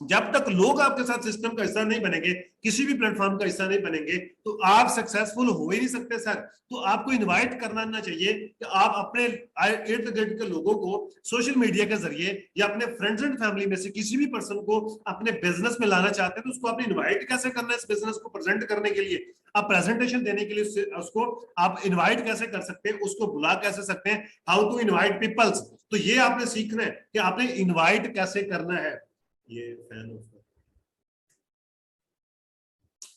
जब तक लोग आपके साथ सिस्टम का हिस्सा नहीं बनेंगे, किसी भी प्लेटफॉर्म का हिस्सा नहीं बनेंगे, तो आप सक्सेसफुल हो ही नहीं सकते सर। तो आपको इनवाइट करना ना चाहिए कि आप अपने इर्द गिर्द के लोगों को सोशल मीडिया के जरिए या अपने फ्रेंड्स एंड फैमिली में से किसी भी पर्सन को अपने बिजनेस में लाना चाहते हैं, तो उसको आपने इनवाइट कैसे करना है इस बिजनेस को प्रेजेंट करने के लिए, आप प्रेजेंटेशन देने के लिए उसको आप इनवाइट कैसे कर सकते हैं, उसको बुला कैसे सकते हैं, हाउ टू इनवाइट पीपल्स। तो ये आपने सीखना है कि आपने इनवाइट कैसे करना है। ये फैन ऑफ,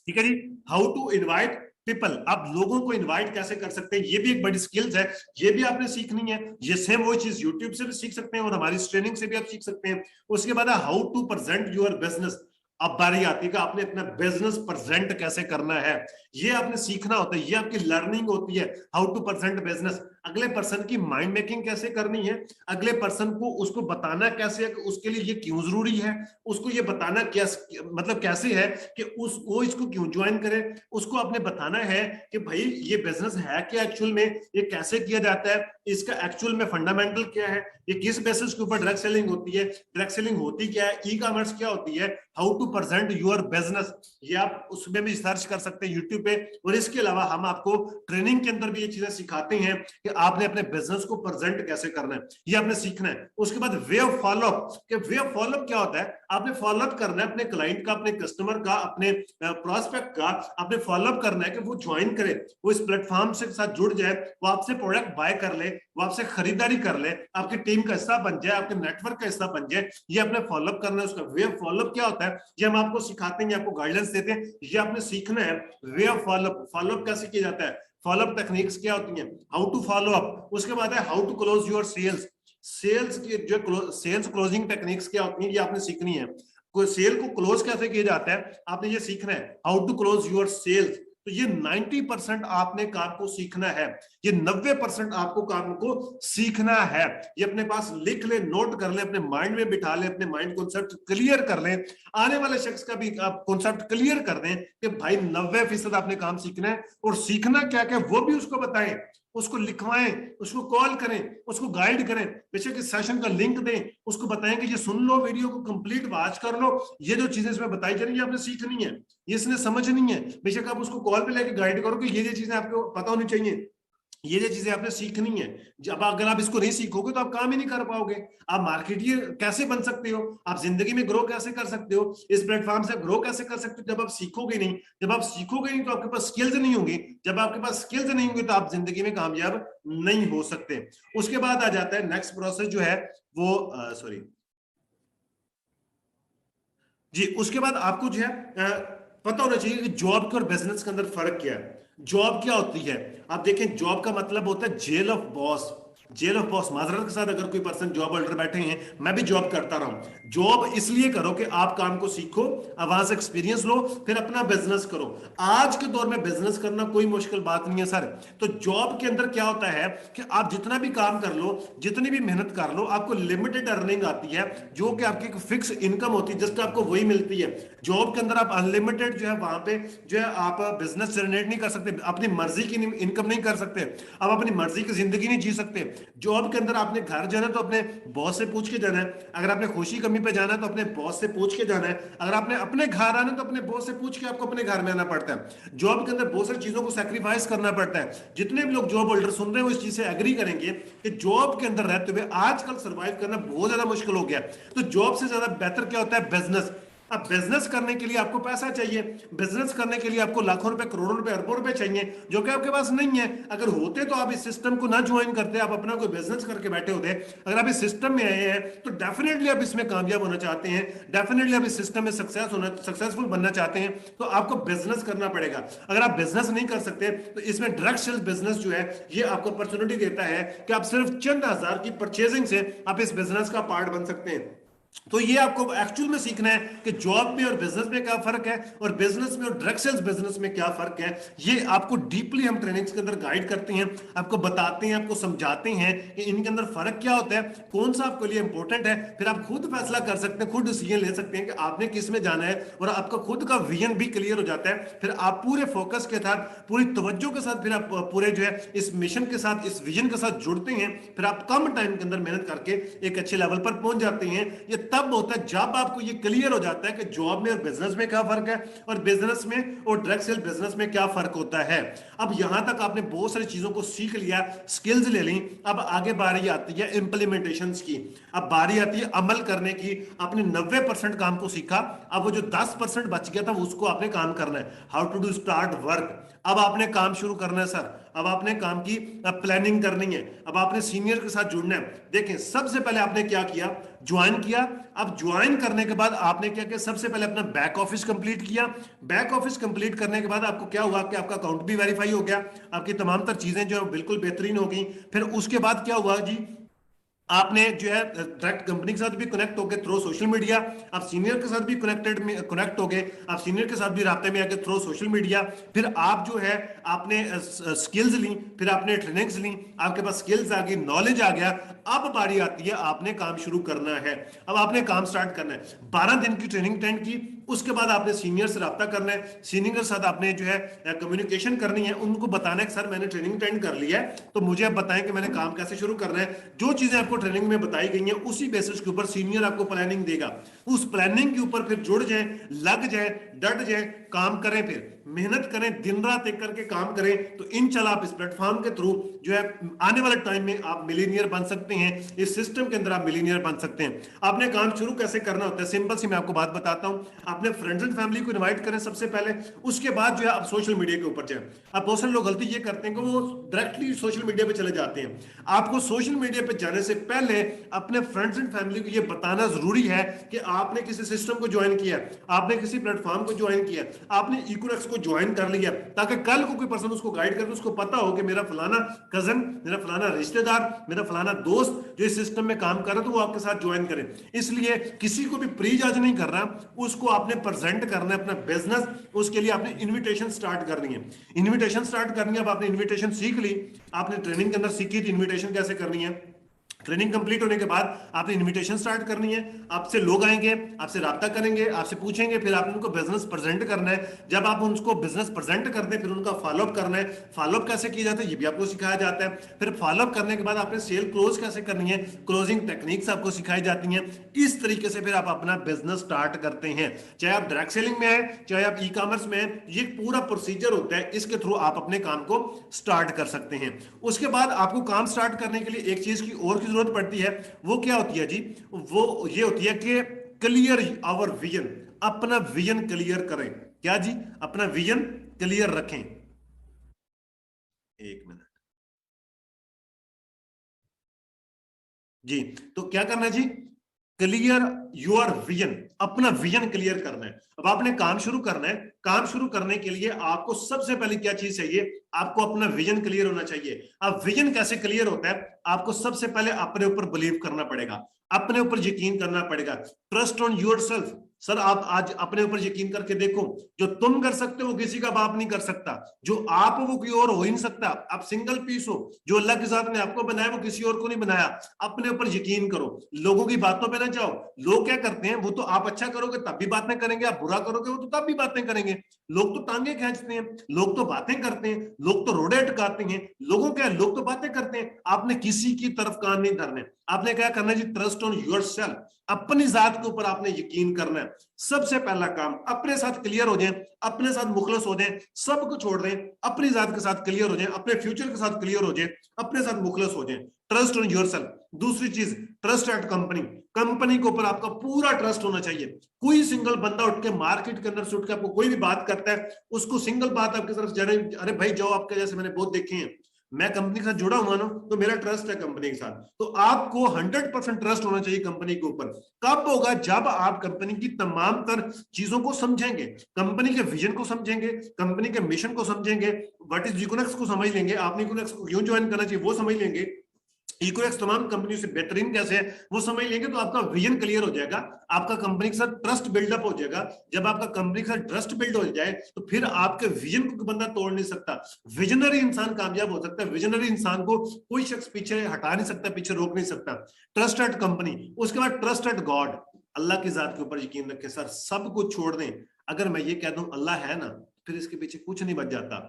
ठीक है जी, हाउ टू इनवाइट पीपल, आप लोगों को इनवाइट कैसे कर सकते हैं, ये भी एक बड़ी स्किल्स है, ये भी आपने सीखनी है। ये सेम वो चीज यूट्यूब से भी सीख सकते हैं और हमारी ट्रेनिंग से भी आप सीख सकते हैं। उसके बाद how to present your business, अब बारी आती है कि आपने अपना बिजनेस प्रेजेंट कैसे करना है, ये आपने सीखना होता है, ये आपकी लर्निंग होती है, हाउ टू प्रेजेंट बिजनेस। अगले पर्सन की माइंड मेकिंग कैसे करनी है, अगले पर्सन को उसको बताना कैसे है कि उसके लिए ये क्यों जरूरी है, उसको ये बताना क्या मतलब कैसे है कि वो इसको क्यों ज्वाइन करे, उसको आपने बताना है कि भाई ये बिजनेस है क्या एक्चुअल में, ये कैसे किया जाता है, इसका एक्चुअल में फंडामेंटल क्या है, ये किस बेसिस के ऊपर डायरेक्ट सेलिंग होती है, डायरेक्ट सेलिंग होती क्या है, ई कॉमर्स क्या होती है, how to present your business, ये आप उसमें भी सर्च कर सकते हैं यूट्यूब पे। और इसके अलावा हम आपको ट्रेनिंग के अंदर भी ये चीजें सिखाते हैं कि आपने अपने बिजनेस को प्रेजेंट कैसे करना है, ये आपने सीखना है। उसके बाद वे ऑफ फॉलोअप, कि वे ऑफ फॉलोअप क्या होता है, आपने फॉलोअप करना है अपने क्लाइंट का, अपने कस्टमर का, अपने प्रोस्पेक्ट का, आपने फॉलोअप करना है कि वो ज्वाइन करे, वो इस प्लेटफॉर्म से साथ जुड़ जाए, वो आपसे प्रोडक्ट बाय कर ले, वो आपसे खरीदारी कर ले, आपकी टीम का हिस्सा बन जाए, आपके नेटवर्क का हिस्सा बन जाए, ये आपने फॉलोअप करना है। उसका वे ऑफ फॉलोअप क्या होता है, ये हम आपको सिखाते हैं, आपको गाइडेंस देते हैं, ये आपने सीखना है। वे ऑफ फॉलोअप, फॉलोअप कैसे किया जाता है, फॉलोअप टेक्निक्स क्या होती हैं, हाउ टू फॉलो अप। उसके बाद है how to close your sales, sales की जो सेल्स क्लोजिंग टेक्निक्स क्या होती हैं, ये आपने सीखनी है। कोई सेल को क्लोज कैसे किया जाता है, आपने ये सीखना है, how to close your sales. तो ये 90% आपने काम को सीखना है, ये 90% आपको काम को सीखना है। ये अपने पास लिख ले, नोट कर ले, अपने माइंड में बिठा ले, अपने माइंड कॉन्सेप्ट क्लियर कर ले, आने वाले शख्स का भी आप कॉन्सेप्ट क्लियर कर दें कि भाई 90% आपने काम सीखना है। और सीखना क्या क्या वो भी उसको बताएं, उसको लिखवाएं, उसको कॉल करें, उसको गाइड करें, बेशक इस सेशन का लिंक दें, उसको बताएं कि ये सुन लो, वीडियो को कंप्लीट वॉच कर लो, ये जो चीजें इसमें बताई जा रही है आपने सीखनी है, ये इसने समझनी है। बेशक आप उसको कॉल पे लेके गाइड करो कि ये चीजें आपको पता होनी चाहिए, ये जो चीजें आपने सीखनी है। जब अगर आप इसको नहीं सीखोगे तो आप काम ही नहीं कर पाओगे। आप मार्केटियर कैसे बन सकते हो, आप जिंदगी में ग्रो कैसे कर सकते हो, इस प्लेटफॉर्म से ग्रो कैसे कर सकते हो, जब आप सीखोगे नहीं। जब आप सीखोगे नहीं तो आपके पास स्किल्स नहीं होंगी, जब आपके पास स्किल्स नहीं होंगी तो आप जिंदगी में कामयाब नहीं हो सकते। उसके बाद आ जाता है नेक्स्ट प्रोसेस जो है वो सॉरी जी, उसके बाद आपको जो है पता होना चाहिए कि जॉब के और बिजनेस के अंदर फर्क क्या है। जॉब क्या होती है, आप देखें जॉब का मतलब होता है jail of boss, jail of boss. माजरत के साथ अगर कोई पर्सन जॉब होल्डर बैठे हैं, मैं भी जॉब करता रहा हूं, जॉब इसलिए करो कि आप काम को सीखो, वहां से एक्सपीरियंस लो, फिर अपना बिजनेस करो। आज के दौर में बिजनेस करना कोई मुश्किल बात नहीं है सर। तो जॉब के अंदर क्या होता है कि आप जितना भी काम कर लो, जितनी भी मेहनत कर लो, आपको लिमिटेड अर्निंग आती है, जो कि आपकी एक फिक्स इनकम होती है, जस्ट आपको वही मिलती है। जॉब के अंदर आप अनलिमिटेड जो है वहां पे जो है आप बिजनेस जनरेट नहीं कर सकते, अपनी मर्जी की इनकम नहीं कर सकते, आप अपनी मर्जी की जिंदगी नहीं जी सकते। जॉब के अंदर आपने घर जाना तो अपने बॉस से पूछ के जाना है, अगर आपने खुशी कमी पे जाना है तो अपने बॉस से पूछ के जाना है, अगर आपने अपने घर आना तो अपने बॉस से पूछ के आपको अपने घर में आना पड़ता है। जॉब के अंदर बहुत सारी चीजों को सैक्रिफाइस करना पड़ता है। जितने भी लोग जॉब होल्डर सुन रहे हैं वो इस चीज से एग्री करेंगे कि जॉब के अंदर रहते हुए आजकल सर्वाइव करना बहुत ज्यादा मुश्किल हो गया। तो जॉब से ज्यादा बेहतर क्या होता है, बिजनेस। अब बिजनेस करने के लिए आपको पैसा चाहिए, बिजनेस करने के लिए आपको लाखों रुपए, करोड़ों रुपए, अरबों रुपए चाहिए, जो कि आपके पास नहीं है। अगर होते तो आप इस सिस्टम को ना ज्वाइन करते, आप अपना कोई बिजनेस करके बैठे होते। अगर आप इस सिस्टम में आए हैं तो डेफिनेटली आप इसमें कामयाब होना चाहते हैं, डेफिनेटली आप इस सिस्टम में सक्सेसफुल बनना चाहते हैं, तो आपको बिजनेस करना पड़ेगा। अगर आप बिजनेस नहीं कर सकते तो इसमें डायरेक्ट सेल्स बिजनेस जो है ये आपको अपॉर्चुनिटी देता है कि आप सिर्फ चंद हजार की परचेजिंग से आप इस बिजनेस का पार्ट बन सकते हैं। तो ये आपको एक्चुअल में सीखना है कि जॉब में और बिजनेस में क्या फर्क है, और बिजनेस में और डायरेक्ट सेल्स बिजनेस में क्या फर्क है। ये आपको डीपली हम ट्रेनिंग्स के अंदर गाइड करते हैं, आपको बताते हैं, आपको समझाते हैं कि इनके अंदर फर्क क्या होता है, कौन सा आपके लिए इंपॉर्टेंट है। फिर आप खुद फैसला कर सकते हैं, खुद डिसीजन ले सकते हैं कि आपने किस में जाना है, और आपका खुद का विजन भी क्लियर हो जाता है। फिर आप पूरे फोकस के साथ, पूरी तवज्जो के साथ, फिर आप पूरे जो है इस मिशन के साथ, इस विजन के साथ जुड़ते हैं। फिर आप कम टाइम के अंदर मेहनत करके एक अच्छे लेवल पर पहुंच जाते हैं। ये तब होता है जब आपको ये क्लियर हो जाता है कि जॉब में और बिजनेस में क्या फर्क है और बिजनेस में और डायरेक्ट सेल बिजनेस में क्या फर्क होता है। अब यहां तक आपने बहुत सारी चीजों को सीख लिया, स्किल्स ले ली, अब आगे बारी आती है इंप्लीमेंटेशन की। अब बारी आती है अमल करने की। आपने 90% काम को सीखा, अब वो जो 10% बच गया था उसको आपने काम करना है, how to do start work. अब आपने काम शुरू करना है सर, अब आपने काम की प्लानिंग करनी है, अब आपने सीनियर के साथ जुड़ना है। देखें सबसे पहले आपने क्या किया, ज्वाइन किया। अब ज्वाइन करने के बाद आपने क्या किया, सबसे पहले अपना बैक ऑफिस कंप्लीट किया। बैक ऑफिस कंप्लीट करने के बाद आपको क्या हुआ कि आपका अकाउंट भी वेरीफाई हो गया, आपकी तमाम तर चीजें जो बिल्कुल बेहतरीन हो गई। फिर उसके बाद क्या हुआ जी, आपने जो है डायरेक्ट कंपनी के साथ भी कनेक्ट हो गए थ्रू सोशल मीडिया, आप सीनियर के साथ भी कनेक्ट हो गए, आप सीनियर के साथ भी रास्ते में आके थ्रू सोशल मीडिया। फिर आप जो है आपने स्किल्स ली, फिर आपने ट्रेनिंग्स ली, आपके पास स्किल्स आ गई, नॉलेज आ गया। अब बारी आती है आपने काम शुरू करना है, अब आपने काम स्टार्ट करना है। 12 दिन की ट्रेनिंग अटेंड की, उसके बाद आपने सीनियर से रब्ता करना है, सीनियर के साथ आपने जो है कम्युनिकेशन करनी है, उनको बताना है कि सर मैंने ट्रेनिंग अटेंड कर लिया है, तो मुझे अब बताएं कि मैंने काम कैसे शुरू करना है। जो चीजें आपको ट्रेनिंग में बताई गई हैं उसी बेसिस के ऊपर सीनियर आपको प्लानिंग देगा, उस प्लानिंग के ऊपर फिर जुड़ जाए, लग जाए, डट जाए, काम करें, फिर मेहनत करें, दिन रात एक करके काम करें, तो इंशाल्लाह आप इस प्लेटफॉर्म के थ्रू जो है आने वाले टाइम में आप मिलीनियर बन सकते हैं। इस सिस्टम के अंदर आप मिलीनियर बन सकते हैं। आपने काम शुरू कैसे करना होता है, सिंपल सी मैं आपको बात बताता हूं। आपने फ्रेंड्स एंड फैमिली को इनवाइट करें सबसे पहले, उसके बाद जो है आप सोशल मीडिया के ऊपर जाएं। अब बहुत सारे लोग गलती ये करते हैं कि वो डायरेक्टली सोशल मीडिया पे चले जाते हैं। आपको सोशल मीडिया पे जाने से पहले अपने फ्रेंड्स एंड फैमिली को ये बताना जरूरी है कि आपने किसी सिस्टम को ज्वाइन किया, आपने किसी प्लेटफॉर्म को ज्वाइन किया, आपने इक्विनेक्स को ज्वाइन कर लिया, ताकि कल को कोई पर्सन उसको गाइड करे, उसको पता हो कि मेरा फलाना कजन, मेरा फलाना रिश्तेदार, मेरा फलाना दोस्त जो इस सिस्टम में काम कर रहा है, तो वो आपके साथ ज्वाइन करे। इसलिए किसी को भी प्री जज नहीं करना, उसको आपने प्रेजेंट करना है अपना बिजनेस, उसके लिए आपने इन्विटेशन स्टार्ट करनी है। इन्विटेशन स्टार्ट करनी है, अब आपने इन्विटेशन सीख ली, आपने ट्रेनिंग के अंदर सीखी थी इन्विटेशन कैसे करनी है। ट्रेनिंग कंप्लीट होने के बाद आपने इनविटेशन स्टार्ट करनी है, आपसे लोग आएंगे, आपसे राब्ता करेंगे, आपसे पूछेंगे, फिर आपने उनको बिजनेस प्रेजेंट करना है। जब आप उनको बिजनेस प्रेजेंट करते हैं फिर उनका फॉलोअप करना है। फॉलोअप कैसे किया जाता है ये भी आपको सिखाया जाता है। फिर फॉलोअप करने के बाद आपने सेल क्लोज कैसे करनी है, क्लोजिंग टेक्निक्स आपको सिखाई जाती हैं। इस तरीके से फिर आप अपना बिजनेस स्टार्ट करते हैं, चाहे आप डायरेक्ट सेलिंग में है, चाहे आप ई कॉमर्स में है, ये पूरा प्रोसीजर होता है, इसके थ्रू आप अपने काम को स्टार्ट कर सकते हैं। उसके बाद आपको काम स्टार्ट करने के लिए एक चीज की और की जरूरत पड़ती है, वो क्या होती है जी, वो ये होती है कि क्लियर आवर विजन, अपना विजन क्लियर करें। क्या जी, अपना विजन क्लियर रखें। एक मिनट जी, तो क्या करना है जी, क्लियर योर विजन, अपना विजन क्लियर करना है। अब आपने काम शुरू करना है, काम शुरू करने के लिए आपको सबसे पहले क्या चीज चाहिए, आपको अपना विजन क्लियर होना चाहिए। अब विजन कैसे क्लियर होता है, आपको सबसे पहले अपने ऊपर बिलीव करना पड़ेगा, अपने ऊपर यकीन करना पड़ेगा। Trust on your self. Sir आप आज अपने ऊपर यकीन करके देखो, जो तुम कर सकते हो किसी का बाप नहीं कर सकता, जो आप हो वो कोई और हो ही नहीं सकता। आप सिंगल पीस हो, जो अल्लाह के साथ ने आपको बनाया वो किसी और को नहीं बनाया। अपने ऊपर यकीन करो, लोगों की बातों पे ना जाओ। लोग क्या करते हैं, वो तो आप अच्छा करोगे तब भी बातें करेंगे, आप बुरा करोगे वो तो तब भी बातें करेंगे। लोग तो टांगे खींचते हैं, लोग तो बातें करते हैं, लोग तो रोडे अटकाते हैं, लोगों क्या, लोग तो बातें करते हैं। आपने किसी की तरफ कान नहीं धरने, आपने क्या करना है जी, ट्रस्ट ऑन योर सेल्फ, अपनी जात के ऊपर आपने यकीन करना है। सबसे पहला काम अपने साथ क्लियर हो जाए, अपने साथ मुखलस हो जाए, सब कुछ छोड़ दें, अपनी जात के साथ क्लियर हो जाए, अपने फ्यूचर के साथ क्लियर हो जाए, अपने साथ मुखलस हो जाए। Trust on your self. दूसरी चीज, ट्रस्ट एट कंपनी, कंपनी के ऊपर आपका पूरा ट्रस्ट होना चाहिए। कोई सिंगल बंदा उठ के मार्केट के अंदर से उठ के आपको कोई भी बात करता है, उसको सिंगल बात आपकी तरफ जाने, अरे भाई जाओ, आपके जैसे मैंने बहुत देखे हैं, मैं कंपनी के साथ जुड़ा हुआ ना, तो मेरा ट्रस्ट है कंपनी के साथ, तो आपको 100% ट्रस्ट होना चाहिए कंपनी के ऊपर। कब होगा, जब आप कंपनी की तमाम तर चीजों को समझेंगे, कंपनी के विजन को समझेंगे, कंपनी के मिशन को समझेंगे, व्हाट इज इकोनॉमिक्स को समझ लेंगे, आपने इकोनॉमिक्स को क्यों ज्वाइन करना चाहिए वो समझ लेंगे, इकोनॉमिक्स तमाम कंपनियों से बेहतरीन कैसे है वो समझ लेंगे, तो आपका विजन क्लियर हो जाएगा, आपका कंपनी के साथ ट्रस्ट बिल्डअप हो जाएगा। जब आपका कंपनी के साथ ट्रस्ट बिल्ड हो जाए तो फिर आपके विजन को बंदा तोड़ नहीं सकता। विजनरी इंसान कामयाब हो सकता है, विजनरी इंसान को कोई शख्स पीछे हटा नहीं सकता, पीछे रोक नहीं सकता। Trust at company. उसके बाद ट्रस्ट एट गॉड, अल्लाह की जात के ऊपर यकीन रखें। सर सब कुछ छोड़ दें, अगर मैं ये कह दूं अल्लाह है ना, फिर इसके पीछे कुछ नहीं बच जाता,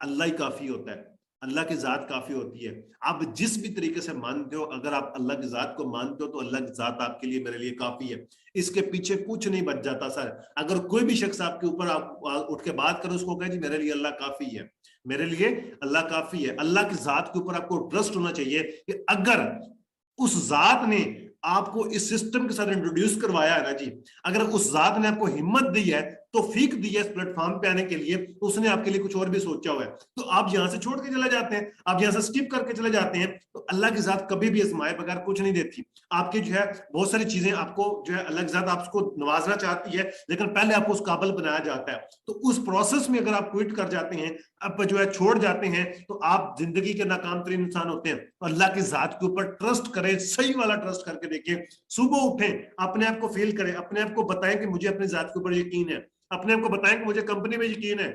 अल्लाह ही काफी होता है। अल्लाह की जात काफी होती है। आप जिस भी तरीके से मानते हो, अगर आप अल्लाह की जात को मानते हो तो अल्लाह की जात आपके लिए, मेरे लिए काफी है। इसके पीछे कुछ नहीं बच जाता सर। अगर कोई भी शख्स आपके ऊपर आप उठ के बात करो, उसको कहे जी मेरे लिए अल्लाह काफी है, मेरे लिए अल्लाह काफी है। अल्लाह की जात के ऊपर आपको ट्रस्ट होना चाहिए कि अगर उस जात ने आपको इस सिस्टम के साथ इंट्रोड्यूस करवाया है ना जी, अगर उस जात ने आपको हिम्मत दी है, तौफीक दी है इस प्लेटफॉर्म पे आने के लिए, तो उसने आपके लिए कुछ और भी सोचा हुआ है। तो आप यहां से छोड़ के चले जाते हैं, आप यहां से स्किप करके चले जाते हैं, तो अल्लाह की जात कभी भी आजमाए बगैर कुछ नहीं देती। आपकी जो है बहुत सारी चीजें आपको जो है अल्लाह की जात आपको नवाजना चाहती है, लेकिन पहले आपको उस काबिल बनाया जाता है। तो उस प्रोसेस में अगर आप क्विट कर जाते हैं, अब जो है छोड़ जाते हैं, तो आप जिंदगी के नाकाम तरीन इंसान होते हैं। तो अल्लाह की जात के ऊपर ट्रस्ट करें, सही वाला ट्रस्ट करके देखिए। सुबह उठें, अपने आप को फील करें, अपने आप को बताएं कि मुझे अपनी जात के ऊपर यकीन है, अपने आप को बताएं कि मुझे कंपनी में यकीन है।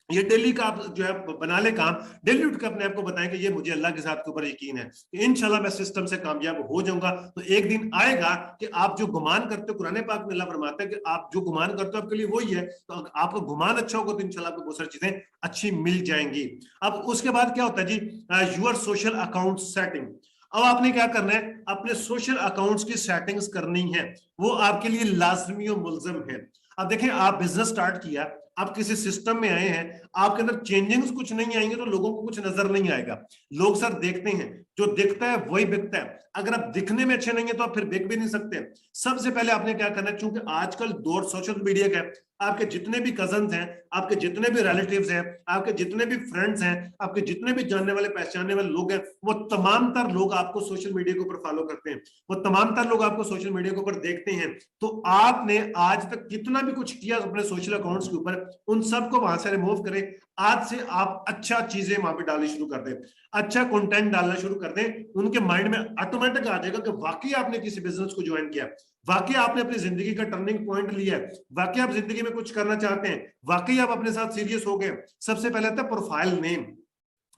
ये डेली का आप जो है बना ले काम, डेली उठ के अपने आप को बताएं कि ये मुझे अल्लाह के साथ के ऊपर यकीन है, इंशाल्लाह मैं सिस्टम से कामयाब हो जाऊंगा। तो एक दिन आएगा कि आप जो गुमान करते हो, कुरान पाक में अल्लाह फरमाता है कि आप जो गुमान करते हो आपके लिए वही है। तो आपका गुमान अच्छा होगा तो इंशाल्लाह आपको बहुत सारी चीजें अच्छी मिल जाएंगी। अब उसके बाद क्या होता है जी, यूर सोशल अकाउंट सेटिंग। अब आपने क्या करना है, अपने सोशल अकाउंट्स की सेटिंग्स करनी है, वो आपके लिए लाजमी और मुल्जम है। अब देखें, आप बिजनेस स्टार्ट किया, आप किसी सिस्टम में आए हैं, आपके अंदर चेंजिंग्स कुछ नहीं आएंगे तो लोगों को कुछ नजर नहीं आएगा। लोग सर देखते हैं, जो दिखता है वही बिकता है। अगर आप दिखने में अच्छे नहीं है तो आप फिर बिक भी नहीं सकते। सबसे पहले आपने क्या करना है, क्योंकि आजकल दौर सोशल मीडिया का है, आपके जितने भी कजन्स हैं, आपके जितने भी रिलेटिव्स हैं, आपके जितने भी फ्रेंड्स हैं, आपके जितने भी जानने वाले पहचानने वाले लोग हैं, वो तमाम तर लोग आपको सोशल मीडिया के ऊपर फॉलो करते हैं, वो तमाम तर लोग आपको सोशल मीडिया के ऊपर देखते हैं। तो आपने आज तक जितना भी कुछ किया अपने सोशल अकाउंट्स के ऊपर, उन सबको वहां से रिमूव करें। आज से आप अच्छा चीजें वहां पे डालनी शुरू कर दें, अच्छा कंटेंट डालना शुरू कर दें। उनके माइंड में ऑटोमेटिक आ जाएगा कि वाकई आपने किसी बिजनेस को ज्वाइन किया, वाकई आपने अपनी जिंदगी का टर्निंग पॉइंट लिया है, वाकई आप जिंदगी में कुछ करना चाहते हैं, वाकई आप अपने साथ सीरियस हो गए। सबसे पहले आता है प्रोफाइल नेम।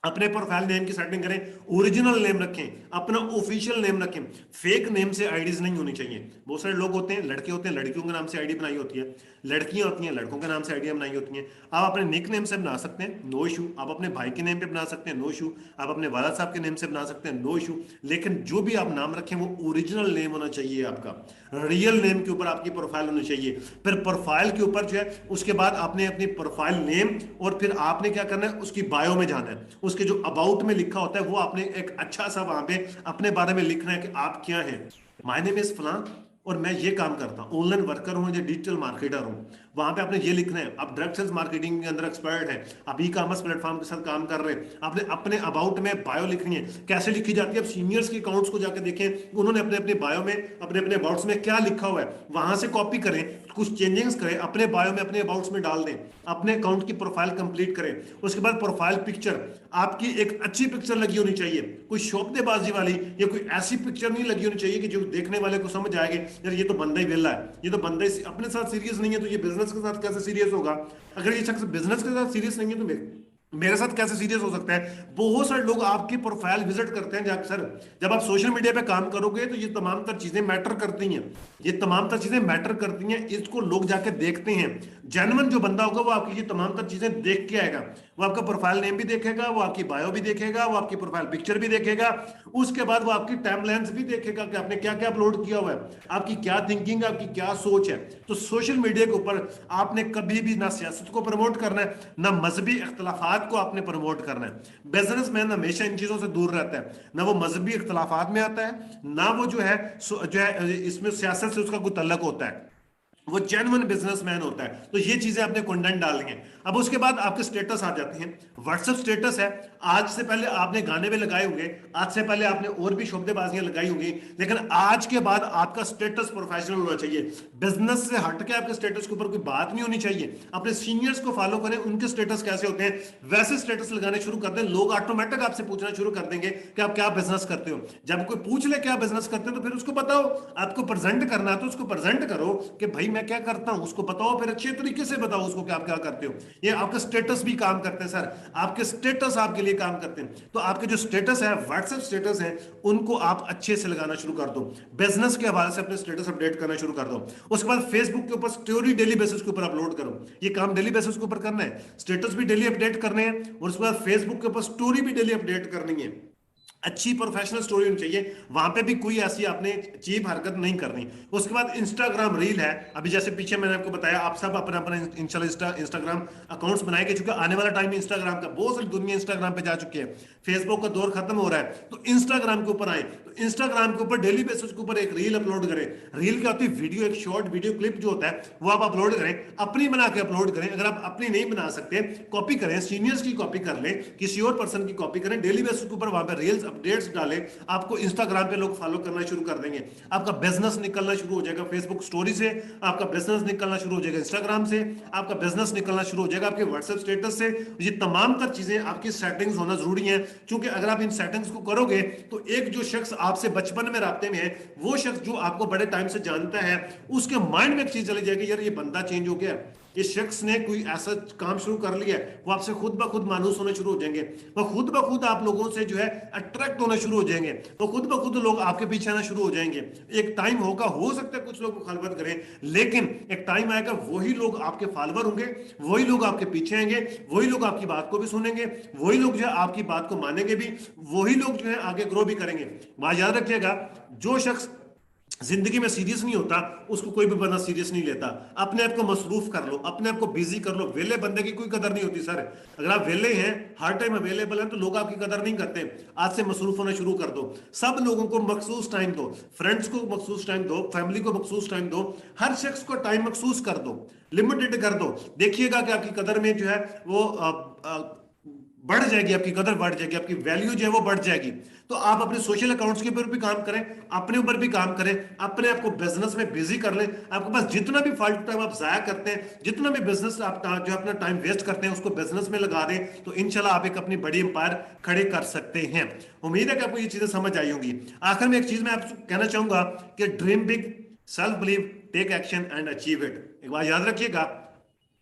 अपने प्रोफाइल नेम की सेटिंग करें, ओरिजिनल नेम रखें, अपना ऑफिशियल नेम रखें। फेक नेम से आईडीज नहीं होनी चाहिए। बहुत सारे लोग होते हैं, लड़के होते हैं, लड़कियों के नाम से आईडी बनाई होती है, लड़कियां होती हैं, लड़कों के नाम से आईडियां बनाई होती हैं। आप अपने निक नेम से बना सकते हैं, नो इशू। आप अपने भाई के नेम पे बना सकते हैं, नो इशू। आप अपने वाला साहब के नेम से बना सकते हैं, नो इशू। लेकिन जो भी आप नाम रखें वो ओरिजिनल नेम होना चाहिए, आपका रियल नेम के ऊपर आपकी प्रोफाइल होनी चाहिए। फिर प्रोफाइल के ऊपर जो है, उसके बाद आपने अपनी प्रोफाइल नेम, और फिर आपने क्या करना है, उसकी बायो में जाना है। उसके जो अबाउट में लिखा होता है वो आपने एक अच्छा सा वहां पे अपने बारे में लिखना है कि आप क्या हैं। माय नेम इज फलां और मैं ये काम करता हूँ, ऑनलाइन वर्कर हूँ या डिजिटल मार्केटर हूँ। वहां पे आपने ये लिखना है। आप डायरेक्ट सेल्स मार्केटिंग के अंदर एक्सपर्ट हैं, आप ई कॉमर्स प्लेटफॉर्म के साथ काम कर रहे हैं, आपने अपने अबाउट में बायो लिखनी है। कैसे लिखी जाती है, आप सीनियर्स के अकाउंट्स को जाकर देखें, उन्होंने अपने अपने बायो में, अपने अपने अबाउट्स में क्या लिखा हुआ है, वहां से कॉपी करें, कुछ चेंजिंग्स करें, अपने बायो में, अपने अबाउट्स में डाल दें, अपने अकाउंट की प्रोफाइल कंप्लीट करें। उसके बाद प्रोफाइल पिक्चर, आपकी एक अच्छी पिक्चर लगी होनी चाहिए, कोई शौकदेबाजी वाली या कोई ऐसी पिक्चर नहीं लगी होनी चाहिए कि जो देखने वाले को समझ आएगी यार ये तो बंदा ही वेला है, ये तो बंदा ही अपने साथ सीरियस नहीं है, तो ये बिजनेस के साथ कैसे सीरियस होगा। अगर ये शख्स बिजनेस के साथ सीरियस नहीं है तो मेरे साथ कैसे सीरियस हो सकता है। बहुत सारे लोग आपकी प्रोफाइल विजिट करते हैं, जब सर जब आप सोशल मीडिया पे काम करोगे तो ये तमाम तर चीजें मैटर करती हैं, ये तमाम तर चीजें मैटर करती हैं, इसको लोग जाके देखते हैं। जेन्युइन जो बंदा होगा वो आपकी ये तमाम तर चीजें देख के आएगा, वो आपका प्रोफाइल नेम भी देखेगा, वो आपकी बायो भी देखेगा, वो आपकी प्रोफाइल पिक्चर भी देखेगा, उसके बाद वो आपकी टाइमलाइंस भी देखेगा कि आपने क्या क्या अपलोड किया हुआ है, आपकी क्या थिंकिंग, आपकी क्या सोच है। तो सोशल मीडिया के ऊपर आपने कभी भी ना सियासत को प्रमोट करना है, ना मजहबी इख्तलाफात को आपने प्रमोट करना है। बिजनेसमैन हमेशा इन चीजों से दूर रहता है, ना वो मजहबी इख्तलाफात में आता है, ना वो जो है इसमें सियासत से उसका कोई तल्लक होता है, वो जेन्युइन बिजनेसमैन होता है। तो ये चीजें आपने कंटेंट डालनी है। अब उसके बाद आपके स्टेटस आ जाते हैं। व्हाट्सएप स्टेटस है, आज से पहले आपने गाने भी लगाए होंगे, आज से पहले आपने और भी शब्दबाजियां लगाई होंगी, लेकिन आज के बाद आपका स्टेटस प्रोफेशनल होना चाहिए। बिजनेस से हटके आपके स्टेटस के ऊपर कोई बात नहीं होनी चाहिए। अपने सीनियर्स को फॉलो करें, उनके स्टेटस कैसे होते हैं वैसे स्टेटस लगाने शुरू कर दें। लोग ऑटोमेटिक आपसे पूछना शुरू कर देंगे कि आप क्या बिजनेस करते हो। जब कोई पूछ ले क्या बिजनेस करते हो तो फिर उसको बताओ, आपको प्रेजेंट करना है तो उसको प्रेजेंट करो कि भाई मैं क्या करता हूं उसको बताओ, फिर अच्छे तरीके से बताओ उसको कि आप क्या करते हो। ये आपका स्टेटस भी काम करते हैं सर, आपके स्टेटस आपके लिए काम करते हैं। तो आपके जो स्टेटस है, व्हाट्सएप स्टेटस है, उनको आप अच्छे से लगाना शुरू कर दो। बिजनेस के हवाले से अपने स्टेटस अपडेट करना शुरू कर दो। उसके बाद फेसबुक के ऊपर स्टोरी डेली बेसिस के ऊपर अपलोड करो। ये काम डेली बेसिस के ऊपर करना है, स्टेटस भी डेली अपडेट करने हैं, और उसके बाद फेसबुक के ऊपर स्टोरी भी डेली अपडेट करनी है। अच्छी प्रोफेशनल स्टोरी होनी चाहिए, वहां पे भी कोई ऐसी आपने चीप हरकत नहीं करनी। उसके बाद इंस्टाग्राम रील है, अभी जैसे पीछे मैंने आपको बताया, आप सब अपना अपना इंस्टाग्राम अकाउंट्स बनाएंगे, क्योंकि आने वाला टाइम इंस्टाग्राम का, बहुत सारी दुनिया इंस्टाग्राम पे जा चुकी है, फेसबुक का दौर खत्म हो रहा है, तो इंस्टाग्राम के ऊपर आए। तो इंस्टाग्राम के ऊपर डेली बेसिस के ऊपर एक रील अपलोड करें। रील क्या होती है? वीडियो, एक शॉर्ट वीडियो क्लिप जो होता है वो आप अपलोड करें, अपनी बना के अपलोड करें। अगर आप अपनी नहीं बना सकते, कॉपी करें, सीनियर्स की कॉपी कर लें, किसी और पर्सन की कॉपी करें, डेली बेसिस के ऊपर वहां पर रील्स अपडेट्स डालें। आपको इंस्टाग्राम पे लोग फॉलो करना शुरू कर देंगे, आपका बिजनेस निकलना शुरू हो जाएगा फेसबुक स्टोरी से, आपका बिजनेस निकलना शुरू हो जाएगा इंस्टाग्राम से, आपका बिजनेस निकलना शुरू हो जाएगा आपके व्हाट्सएप स्टेटस से। ये तमाम तर चीजें आपकी सेटिंग्स होना जरूरी है, क्योंकि अगर आप इन सेटिंग्स को करोगे तो एक जो शख्स आपसे बचपन में राब्ते में है, वो शख्स जो आपको बड़े टाइम से जानता है, उसके माइंड में एक चीज चली जाएगी, यार ये बंदा चेंज हो गया, इस शख्स ने कोई ऐसा काम शुरू कर लिया है, वो आपसे खुद ब खुद मानूस होने शुरू हो जाएंगे, वो खुद ब खुद आप लोगों से जो है अट्रैक्ट होना शुरू हो जाएंगे, तो खुद ब खुद लोग आपके पीछे आना शुरू हो जाएंगे। एक टाइम होगा, हो सकता है कुछ लोग खलबत करें, लेकिन एक टाइम आएगा वही लोग आपके फॉलोअर होंगे, वही लोग आपके पीछे आएंगे, वही लोग आपकी बात को भी सुनेंगे, वही लोग जो है आपकी बात को मानेंगे भी, वही लोग जो है आगे ग्रो भी करेंगे। बात याद रखिएगा, जो शख्स जिंदगी में सीरियस नहीं होता उसको कोई भी बंदा सीरियस नहीं लेता। अपने आप को मसरूफ कर लो, अपने आप को बिजी कर लो, वेले बंदे की कोई कदर नहीं होती सर। अगर आप वेले हैं, हर टाइम अवेलेबल हैं, तो लोग आपकी कदर नहीं करते। आज से मसरूफ होना शुरू कर दो, सब लोगों को मखसूस टाइम दो, फ्रेंड्स को मखसूस टाइम दो, फैमिली को मखसूस टाइम दो, हर शख्स को टाइम मखसूस कर दो, लिमिटेड कर दो। देखिएगा कि आपकी कदर में जो है वो बढ़ जाएगी, आपकी कदर बढ़ जाएगी, आपकी वैल्यू जो है वो बढ़ जाएगी। तो आप अपने सोशल अकाउंट्स के ऊपर भी काम करें, अपने ऊपर भी काम करें, अपने आप को बिजनेस में बिजी कर लें। आपके पास जितना भी फालतू टाइम आप जाया करते हैं, जितना भी बिजनेस आप जो अपना टाइम वेस्ट करते हैं, उसको बिजनेस में लगा दें, तो इंशाल्लाह आप एक अपनी बड़ी एम्पायर खड़े कर सकते हैं। उम्मीद है कि आपको ये चीजें समझ आई होंगी। आखिर में एक चीज मैं आपको कहना चाहूंगा कि dream big, self believe, take action and achieve it. एक बात याद रखिएगा,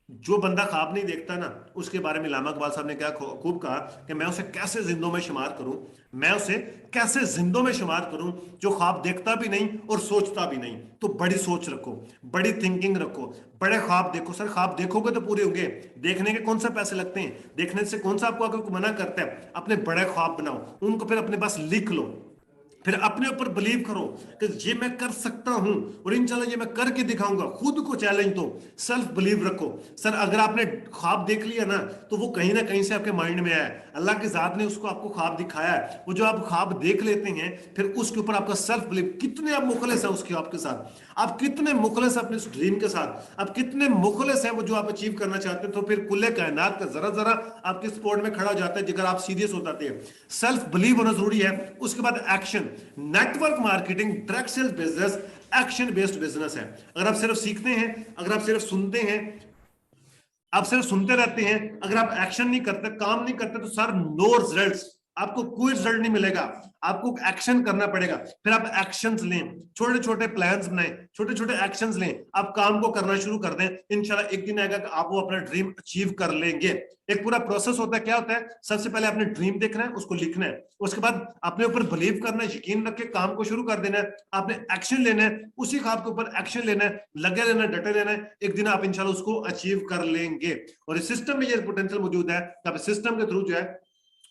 जो बंदा ख्वाब नहीं देखता ना, उसके बारे में अल्लामा इकबाल साहब ने क्या खूब कहा कि मैं उसे कैसे जिंदों में शुमार करूं, मैं उसे कैसे जिंदों में शुमार करूं जो ख्वाब देखता भी नहीं और सोचता भी नहीं। तो बड़ी सोच रखो, बड़ी थिंकिंग रखो, बड़े ख्वाब देखो। सर ख्वाब देखोगे तो पूरे होंगे, देखने के कौन सा पैसे लगते हैं, देखने से कौन सा आपको आगे मना करता है। अपने बड़े ख्वाब बनाओ, उनको फिर अपने पास लिख लो, फिर अपने ऊपर बिलीव करो कि ये मैं कर सकता हूं और इंशाल्लाह ये मैं करके दिखाऊंगा। खुद को चैलेंज दो, सेल्फ बिलीव रखो। सर अगर आपने ख्वाब देख लिया ना, तो वो कहीं ना कहीं से आपके माइंड में आया है, अल्लाह की जात ने उसको आपको ख्वाब दिखाया है। वो जो आप ख्वाब देख लेते हैं, फिर उसके ऊपर आपका सेल्फ बिलीव, कितने आप मुखलिस हैं उस ख्वाब के साथ, आप कितने मुखलिस अपने उस ड्रीम के साथ, आप कितने मुखलिस हैं वो जो आप अचीव करना चाहते हैं, तो फिर कुल्ले कायनात का जरा जरा आपके सपोर्ट में खड़ा हो जाता है जिगर आप सीरियस हो जाते हैं। सेल्फ बिलीव होना जरूरी है। उसके बाद action, network marketing, direct sales business action based business है। अगर आप सिर्फ सीखते हैं, अगर आप सिर्फ सुनते हैं, आप सिर्फ सुनते रहते हैं, अगर आप एक्शन नहीं करते, काम नहीं करते, तो सर नो रिजल्ट्स, आपको कोई रिजल्ट नहीं मिलेगा। आपको एक्शन करना पड़ेगा, फिर आप एक्शंस लें, छोटे छोटे प्लान्स बनाएं, छोटे छोटे एक्शंस लें, आप काम को करना शुरू कर दें। इंशाल्लाह एक दिन आएगा कि आप वो अपना ड्रीम अचीव कर लेंगे। एक पूरा प्रोसेस होता है, क्या होता है, सबसे पहले आपने ड्रीम देखना है, उसको लिखना है, उसके बाद अपने ऊपर बिलीव करना है, यकीन रख के काम को शुरू कर देना है, आपने एक्शन लेना है, उसी ख्वाब के ऊपर एक्शन लेना है, लगे रहना है, डटे रहना है। एक दिन आप इंशाल्लाह उसको अचीव कर लेंगे। और इस सिस्टम में ये पोटेंशियल मौजूद है, आप सिस्टम के थ्रू जो है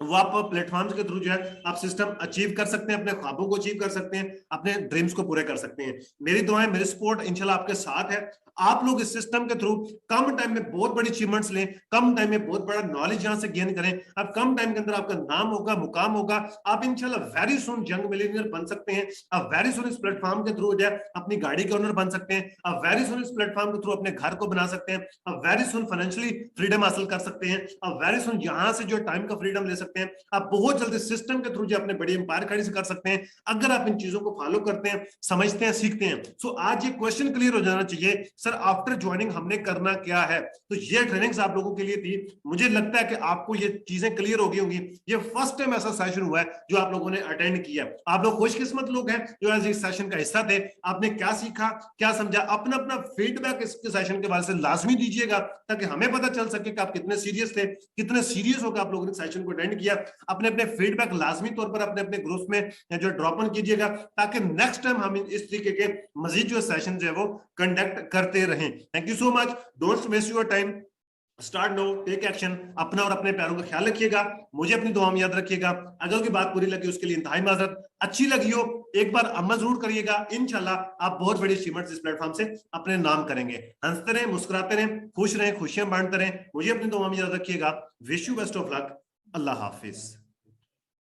वो आप प्लेटफॉर्म्स के थ्रू जो है आप सिस्टम अचीव कर सकते हैं, अपने ख्वाबों को अचीव कर सकते हैं, अपने ड्रीम्स को पूरे कर सकते हैं। मेरी दुआएं, मेरी सपोर्ट इंशाल्लाह आपके साथ है। आप लोग इस सिस्टम के थ्रू कम टाइम में बहुत बड़ी अचीवमेंट्स लें, कम टाइम में बहुत बड़ा नॉलेज यहां से गेन करें। अब कम टाइम के अंदर आपका नाम होगा, मुकाम होगा, आप इंशाल्लाह वेरी सुन यंग मिलेनियर बन सकते हैं। आप वेरी सुन इस प्लेटफॉर्म के थ्रू जो है अपनी गाड़ी के ओनर बन सकते हैं। आप वेरी सुन इस प्लेटफॉर्म के थ्रू अपने घर को बना सकते हैं। आप वेरी सुन फाइनेंशियली फ्रीडम हासिल कर सकते हैं। आप वेरी सुन यहां से जो टाइम का फ्रीडम ले सकते हैं। आप बहुत जल्दी सिस्टम के थ्रू जो अपने बड़ी एम्पायर खड़ी से कर सकते हैं, अगर आप इन चीजों को फॉलो करते हैं, समझते हैं, सीखते हैं। सो आज ये क्वेश्चन क्लियर हो जाना चाहिए, सर सर आफ्टर ज्वाइनिंग हमने करना क्या है। तो ये ट्रेनिंग्स आप लोगों के लिए थी। मुझे लगता है कि आपको ये चीजें क्लियर हो गई होंगी। ये फर्स्ट टाइम ऐसा सेशन हुआ है जो आप लोगों ने अटेंड किया। आप लोग खुशकिस्मत लोग हैं जो आज इस सेशन का हिस्सा थे। आपने क्या सीखा, क्या समझा, अपना अपना फीडबैक इस सेशन के बाद से लाजमी दीजिएगा, ताकि हमें पता चल सके कि आप कितने सीरियस थे, कितने सीरियस होकर आप लोगों ने सेशन को अटेंड किया। अपने अपने फीडबैक लाजमी तौर पर अपने अपने ग्रुप्स में जो ड्रॉप ऑन कीजिएगा, ताकि नेक्स्ट टाइम हम इस तरीके के मजीद जो सेशन है वो कंडक्ट करते रहें। Thank you so much, don't waste your time, start now, take action. अपना और अपने पैरों का ख्याल रखिएगा, मुझे अपनी दुआ में याद रखिएगा। अगर की बात बुरी लगी उसके लिए इंतहाई माजरत, अच्छी लगी हो एक बार अमल जरूर करिएगा। इंशाल्लाह आप बहुत बड़ी अचीवमेंट्स इस प्लेटफॉर्म से अपने नाम करेंगे। हंसते रहें, मुस्कुराते रहें, खुश रहें, खुशियां बांटते रहें। मुझे अपनी दुआ में याद रखिएगा। Wish you best of luck. Allah Hafiz.